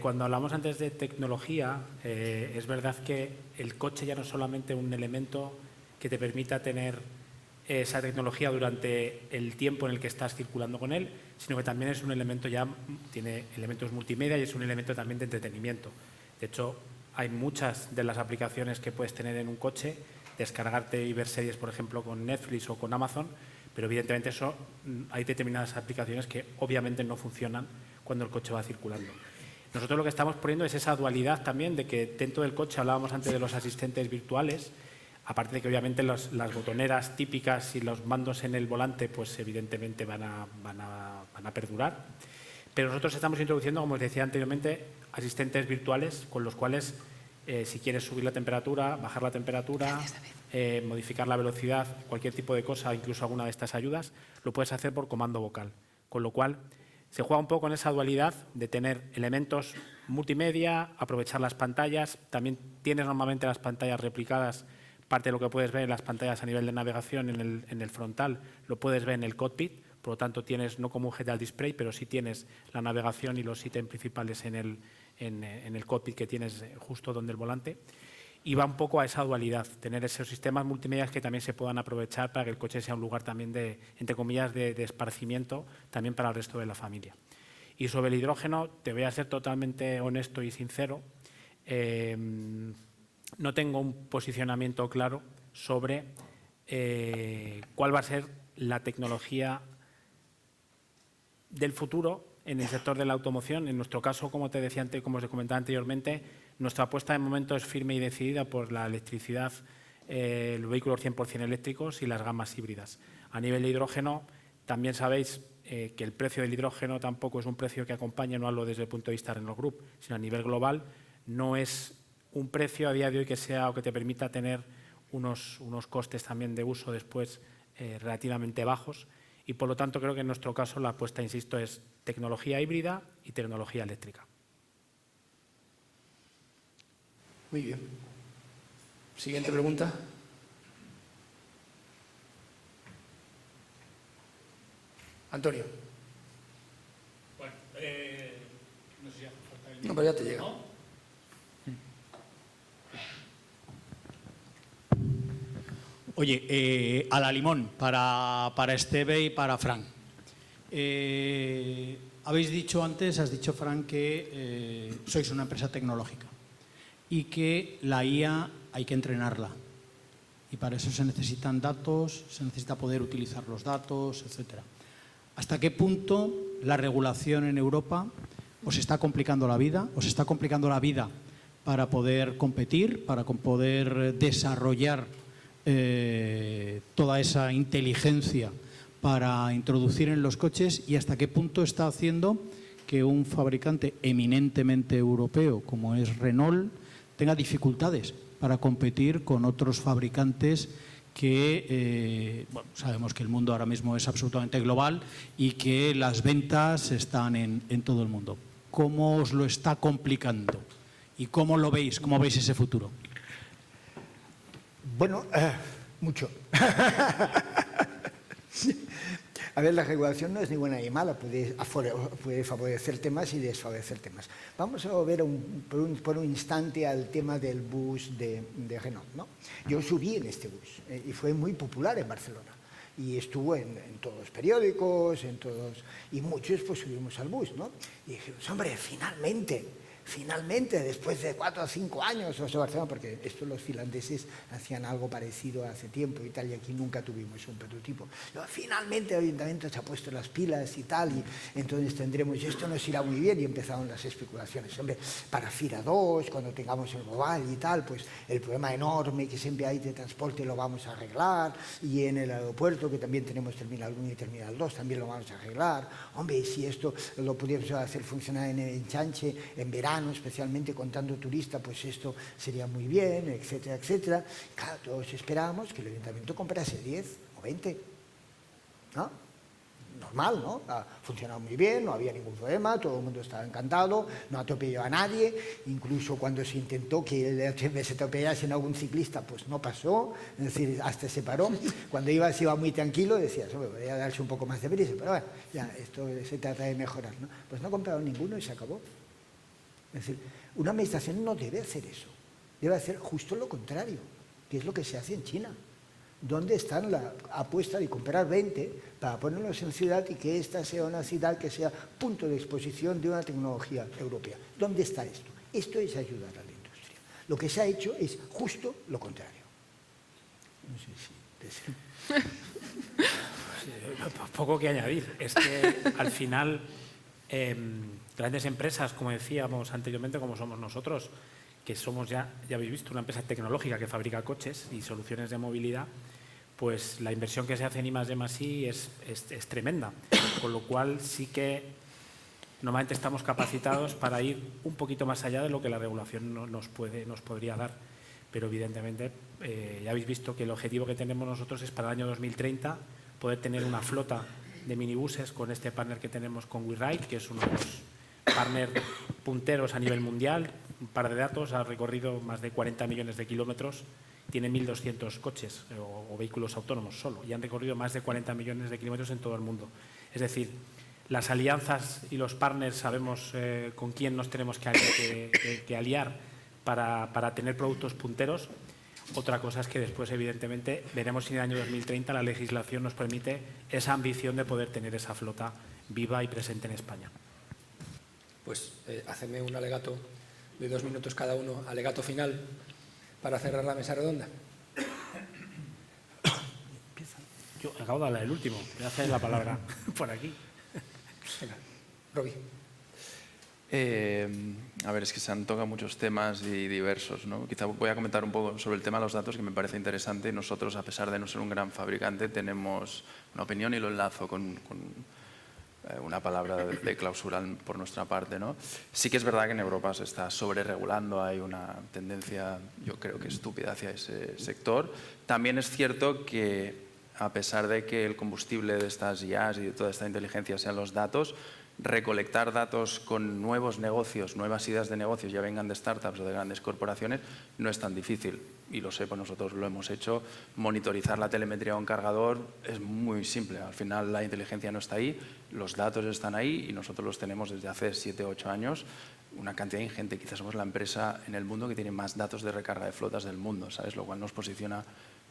B: cuando hablamos antes de tecnología, es verdad que el coche ya no es solamente un elemento que te permita tener esa tecnología durante el tiempo en el que estás circulando con él, sino que también es un elemento tiene elementos multimedia y es un elemento también de entretenimiento. De hecho, hay muchas de las aplicaciones que puedes tener en un coche, descargarte y ver series, por ejemplo, con Netflix o con Amazon, pero evidentemente hay determinadas aplicaciones que obviamente no funcionan cuando el coche va circulando. Nosotros lo que estamos poniendo es esa dualidad también de que dentro del coche, hablábamos antes de los asistentes virtuales, aparte de que obviamente las botoneras típicas y los mandos en el volante pues evidentemente van a perdurar, pero nosotros estamos introduciendo, como os decía anteriormente, asistentes virtuales con los cuales si quieres subir la temperatura, bajar la temperatura, modificar la velocidad, cualquier tipo de cosa, incluso alguna de estas ayudas, lo puedes hacer por comando vocal, con lo cual se juega un poco con esa dualidad de tener elementos multimedia, aprovechar las pantallas. También tienes normalmente las pantallas replicadas, parte de lo que puedes ver en las pantallas a nivel de navegación en el frontal, lo puedes ver en el cockpit, por lo tanto tienes no como un head-up display, pero sí tienes la navegación y los ítems principales en el cockpit que tienes justo donde el volante. Y va un poco a esa dualidad, tener esos sistemas multimedia que también se puedan aprovechar para que el coche sea un lugar también de, entre comillas, de esparcimiento también para el resto de la familia. Y sobre el hidrógeno, te voy a ser totalmente honesto y sincero, no tengo un posicionamiento claro sobre cuál va a ser la tecnología del futuro en el sector de la automoción. En nuestro caso, como te decía antes, como os comentaba anteriormente, nuestra apuesta de momento es firme y decidida por la electricidad, los vehículos 100% eléctricos y las gamas híbridas. A nivel de hidrógeno, también sabéis que el precio del hidrógeno tampoco es un precio que acompañe, no hablo desde el punto de vista de Renault Group, sino a nivel global, no es un precio a día de hoy que sea o que te permita tener unos costes también de uso después relativamente bajos y, por lo tanto, creo que en nuestro caso la apuesta, insisto, es tecnología híbrida y tecnología eléctrica.
A: Muy bien. Siguiente pregunta. Antonio.
M: Bueno, no sé si hace falta el...
A: No, pero ya te llega.
M: ¿No? Oye, a la limón, para Esteve y para Fran. Habéis dicho antes, has dicho, Fran, que sois una empresa tecnológica y que la IA hay que entrenarla. Y para eso se necesitan datos, se necesita poder utilizar los datos, etc. ¿Hasta qué punto la regulación en Europa os está complicando la vida? ¿Os está complicando la vida para poder competir, para poder desarrollar toda esa inteligencia para introducir en los coches? ¿Y hasta qué punto está haciendo que un fabricante eminentemente europeo como es Renault tenga dificultades para competir con otros fabricantes que, bueno, sabemos que el mundo ahora mismo es absolutamente global y que las ventas están en todo el mundo? ¿Cómo os lo está complicando? ¿Y cómo lo veis? ¿Cómo veis ese futuro?
J: Bueno, mucho. A ver, la regulación no es ni buena ni mala, puede favorecer temas y desfavorecer temas. Vamos a ver por un instante al tema del bus de Renault, ¿no? Yo subí en este bus y fue muy popular en Barcelona. Y estuvo en todos los periódicos, y muchos pues subimos al bus, ¿no? Y dijimos, hombre, finalmente, después de 4 o 5 años, o sea, Barcelona, porque esto los finlandeses hacían algo parecido hace tiempo y tal, y aquí nunca tuvimos un prototipo. Pero finalmente el ayuntamiento se ha puesto las pilas y tal, y entonces tendremos, y esto nos irá muy bien, y empezaron las especulaciones. Hombre, para FIRA 2, cuando tengamos el global y tal, pues el problema enorme que siempre hay de transporte lo vamos a arreglar, y en el aeropuerto, que también tenemos Terminal 1 y Terminal 2, también lo vamos a arreglar. Hombre, si esto lo pudiéramos hacer funcionar en Ensanche, en verano, especialmente contando turista, pues esto sería muy bien, etcétera, etcétera. Claro, todos esperábamos que el ayuntamiento comprase 10 o 20, ¿no? Normal, ¿no? Ha funcionado muy bien, no había ningún problema, todo el mundo estaba encantado, no atropelló a nadie, incluso cuando se intentó que se atropellase en algún ciclista, pues no pasó, es decir, hasta se paró. Cuando iba muy tranquilo, decías, hombre, podría darse un poco más de prisa, pero bueno, ya, esto se trata de mejorar, ¿no? Pues no compraron ninguno y se acabó. Es decir, una administración no debe hacer eso, debe hacer justo lo contrario, que es lo que se hace en China. ¿Dónde está la apuesta de comprar 20 para ponerlos en ciudad y que esta sea una ciudad que sea punto de exposición de una tecnología europea? ¿Dónde está esto? Esto es ayudar a la industria. Lo que se ha hecho es justo lo contrario. No sé si...
B: Poco que añadir. Es que al final grandes empresas, como decíamos anteriormente, como somos nosotros, que somos ya habéis visto, una empresa tecnológica que fabrica coches y soluciones de movilidad, pues la inversión que se hace en I+D+I es tremenda. Con lo cual sí que normalmente estamos capacitados para ir un poquito más allá de lo que la regulación nos podría dar. Pero evidentemente ya habéis visto que el objetivo que tenemos nosotros es para el año 2030 poder tener una flota de minibuses con este partner que tenemos con WeRide, que es uno de los partners punteros a nivel mundial. Un par de datos: ha recorrido más de 40 millones de kilómetros, tiene 1.200 coches o vehículos autónomos solo, y han recorrido más de 40 millones de kilómetros en todo el mundo. Es decir, las alianzas y los partners sabemos con quién nos tenemos que aliar para tener productos punteros. Otra cosa es que después, evidentemente, veremos si en el año 2030 la legislación nos permite esa ambición de poder tener esa flota viva y presente en España.
A: Pues hacedme un alegato de 2 minutos cada uno, alegato final, para cerrar la mesa redonda.
B: Yo acabo de hablar el último, voy a hacer la palabra por aquí.
A: Venga, Robi.
K: A ver, es que se han tocado muchos temas y diversos, ¿no? Quizá voy a comentar un poco sobre el tema de los datos, que me parece interesante. Nosotros, a pesar de no ser un gran fabricante, tenemos una opinión y lo enlazo con una palabra de clausura por nuestra parte, ¿no? Sí que es verdad que en Europa se está sobreregulando, hay una tendencia, yo creo que estúpida, hacia ese sector. También es cierto que, a pesar de que el combustible de estas IAs y de toda esta inteligencia sean los datos, recolectar datos con nuevos negocios, nuevas ideas de negocios, ya vengan de startups o de grandes corporaciones, no es tan difícil. Y lo sé, pues nosotros lo hemos hecho. Monitorizar la telemetría de un cargador es muy simple. Al final la inteligencia no está ahí, los datos están ahí y nosotros los tenemos desde hace 7 o 8 años. Una cantidad ingente. Quizás somos la empresa en el mundo que tiene más datos de recarga de flotas del mundo, ¿sabes? Lo cual nos posiciona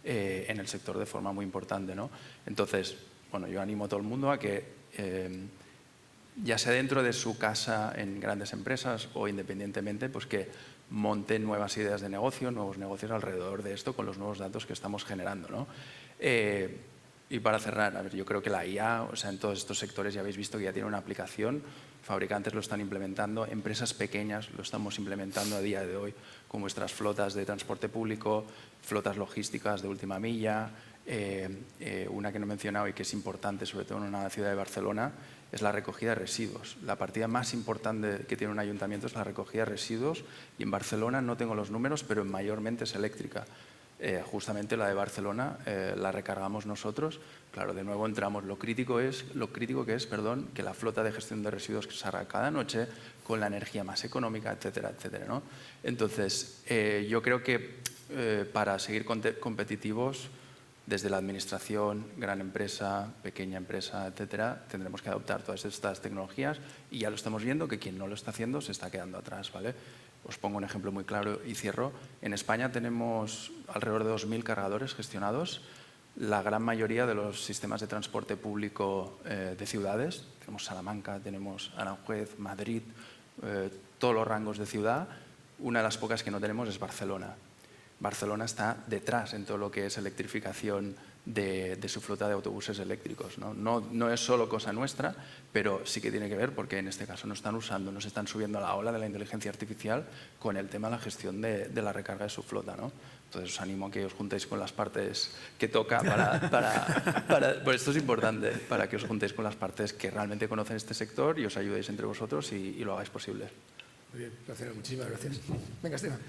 K: en el sector de forma muy importante, ¿no? Entonces, bueno, yo animo a todo el mundo a que ya sea dentro de su casa en grandes empresas o independientemente, pues que monten nuevas ideas de negocio, nuevos negocios alrededor de esto con los nuevos datos que estamos generando, ¿no? Y para cerrar, a ver, yo creo que la IA, o sea, en todos estos sectores ya habéis visto que ya tiene una aplicación, fabricantes lo están implementando, empresas pequeñas lo estamos implementando a día de hoy con vuestras flotas de transporte público, flotas logísticas de última milla. Una que no he mencionado y que es importante, sobre todo en una ciudad de Barcelona, es la recogida de residuos. La partida más importante que tiene un ayuntamiento es la recogida de residuos, y en Barcelona no tengo los números, pero mayormente es eléctrica. Justamente la de Barcelona la recargamos nosotros. Claro, de nuevo entramos. Lo crítico que es, que la flota de gestión de residuos que se haga cada noche con la energía más económica, etcétera, etcétera, ¿no? Entonces, yo creo que para seguir competitivos, desde la administración, gran empresa, pequeña empresa, etcétera, tendremos que adoptar todas estas tecnologías, y ya lo estamos viendo que quien no lo está haciendo se está quedando atrás, ¿vale? Os pongo un ejemplo muy claro y cierro. En España tenemos alrededor de 2.000 cargadores gestionados. La gran mayoría de los sistemas de transporte público de ciudades, tenemos Salamanca, tenemos Aranjuez, Madrid, todos los rangos de ciudad. Una de las pocas que no tenemos es Barcelona. Barcelona está detrás en todo lo que es electrificación de su flota de autobuses eléctricos, ¿no? No es solo cosa nuestra, pero sí que tiene que ver, porque en este caso no se están subiendo a la ola de la inteligencia artificial con el tema de la gestión de la recarga de su flota, ¿no? Entonces os animo a que os juntéis con las partes que toca pues esto es importante, para que os juntéis con las partes que realmente conocen este sector y os ayudéis entre vosotros y lo hagáis posible.
A: Muy bien, gracias, muchísimas gracias. Venga, Esteban.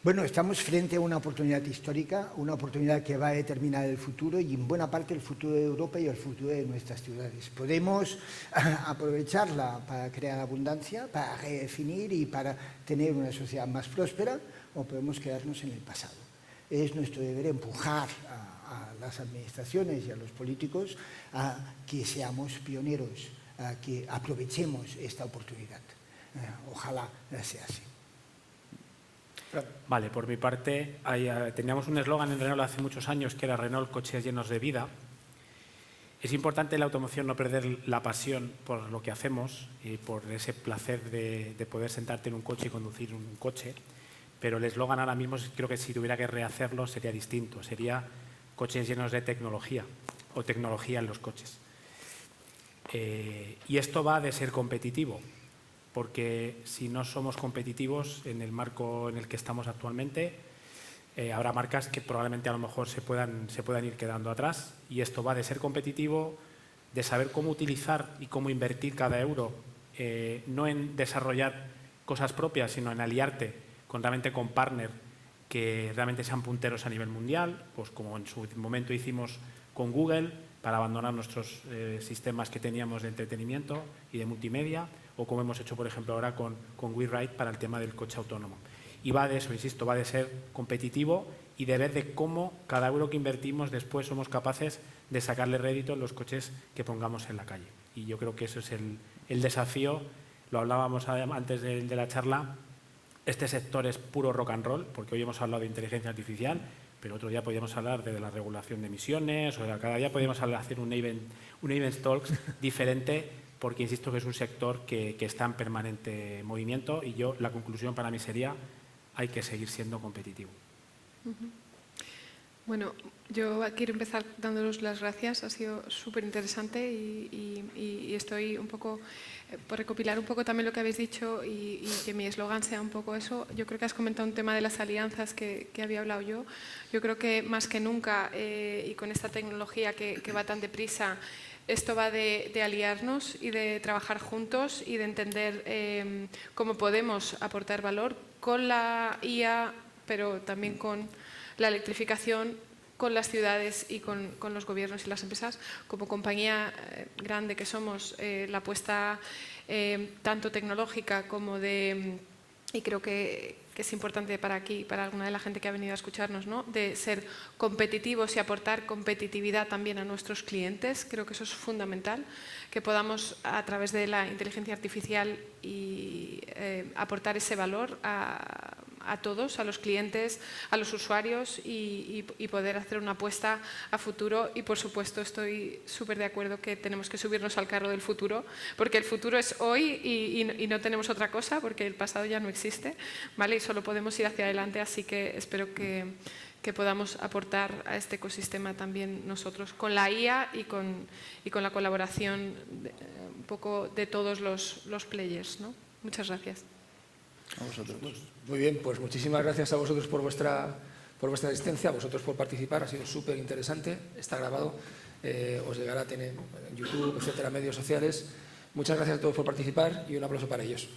J: Bueno, estamos frente a una oportunidad histórica, una oportunidad que va a determinar el futuro y en buena parte el futuro de Europa y el futuro de nuestras ciudades. Podemos aprovecharla para crear abundancia, para redefinir y para tener una sociedad más próspera, o podemos quedarnos en el pasado. Es nuestro deber empujar a las administraciones y a los políticos a que seamos pioneros, a que aprovechemos esta oportunidad. Ojalá sea así.
B: Vale, por mi parte, teníamos un eslogan en Renault hace muchos años que era Renault, coches llenos de vida. Es importante en la automoción no perder la pasión por lo que hacemos y por ese placer de poder sentarte en un coche y conducir un coche, pero el eslogan ahora mismo creo que si tuviera que rehacerlo sería distinto, sería coches llenos de tecnología o tecnología en los coches. Y esto va de ser competitivo, porque si no somos competitivos en el marco en el que estamos actualmente, habrá marcas que probablemente a lo mejor se puedan ir quedando atrás, y esto va de ser competitivo, de saber cómo utilizar y cómo invertir cada euro, no en desarrollar cosas propias, sino en aliarte realmente con partners que realmente sean punteros a nivel mundial, pues como en su momento hicimos con Google para abandonar nuestros sistemas que teníamos de entretenimiento y de multimedia, o como hemos hecho, por ejemplo, ahora con WeRide para el tema del coche autónomo. Y va de eso, insisto, va de ser competitivo y de ver de cómo cada euro que invertimos después somos capaces de sacarle rédito en los coches que pongamos en la calle. Y yo creo que eso es el desafío. Lo hablábamos antes de la charla. Este sector es puro rock and roll, porque hoy hemos hablado de inteligencia artificial, pero otro día podríamos hablar de la regulación de emisiones, o cada día podríamos hacer un Event Talks diferente, porque insisto que es un sector que está en permanente movimiento, y la conclusión para mí sería: hay que seguir siendo competitivo.
L: Bueno, yo quiero empezar dándoles las gracias, ha sido súper interesante y estoy un poco, por recopilar un poco también lo que habéis dicho y que mi eslogan sea un poco eso. Yo creo que has comentado un tema de las alianzas que había hablado yo. Yo creo que más que nunca, y con esta tecnología que va tan deprisa, esto va de aliarnos y de trabajar juntos y de entender cómo podemos aportar valor con la IA, pero también con la electrificación, con las ciudades y con los gobiernos y las empresas. Como compañía grande que somos, la apuesta tanto tecnológica como de... Y creo que es importante para aquí, para alguna de la gente que ha venido a escucharnos, ¿no?, de ser competitivos y aportar competitividad también a nuestros clientes. Creo que eso es fundamental, que podamos a través de la inteligencia artificial y aportar ese valor a todos, a los clientes, a los usuarios y poder hacer una apuesta a futuro. Y por supuesto estoy súper de acuerdo que tenemos que subirnos al carro del futuro, porque el futuro es hoy y no tenemos otra cosa, porque el pasado ya no existe, ¿vale? Y solo podemos ir hacia adelante, así que espero que podamos aportar a este ecosistema también nosotros, con la IA y con la colaboración un poco de todos los players, ¿no? Muchas gracias.
A: A vosotros. Muy bien, pues muchísimas gracias a vosotros por vuestra asistencia, a vosotros por participar, ha sido súper interesante, está grabado, os llegará a tener en YouTube, etcétera, medios sociales. Muchas gracias a todos por participar y un aplauso para ellos.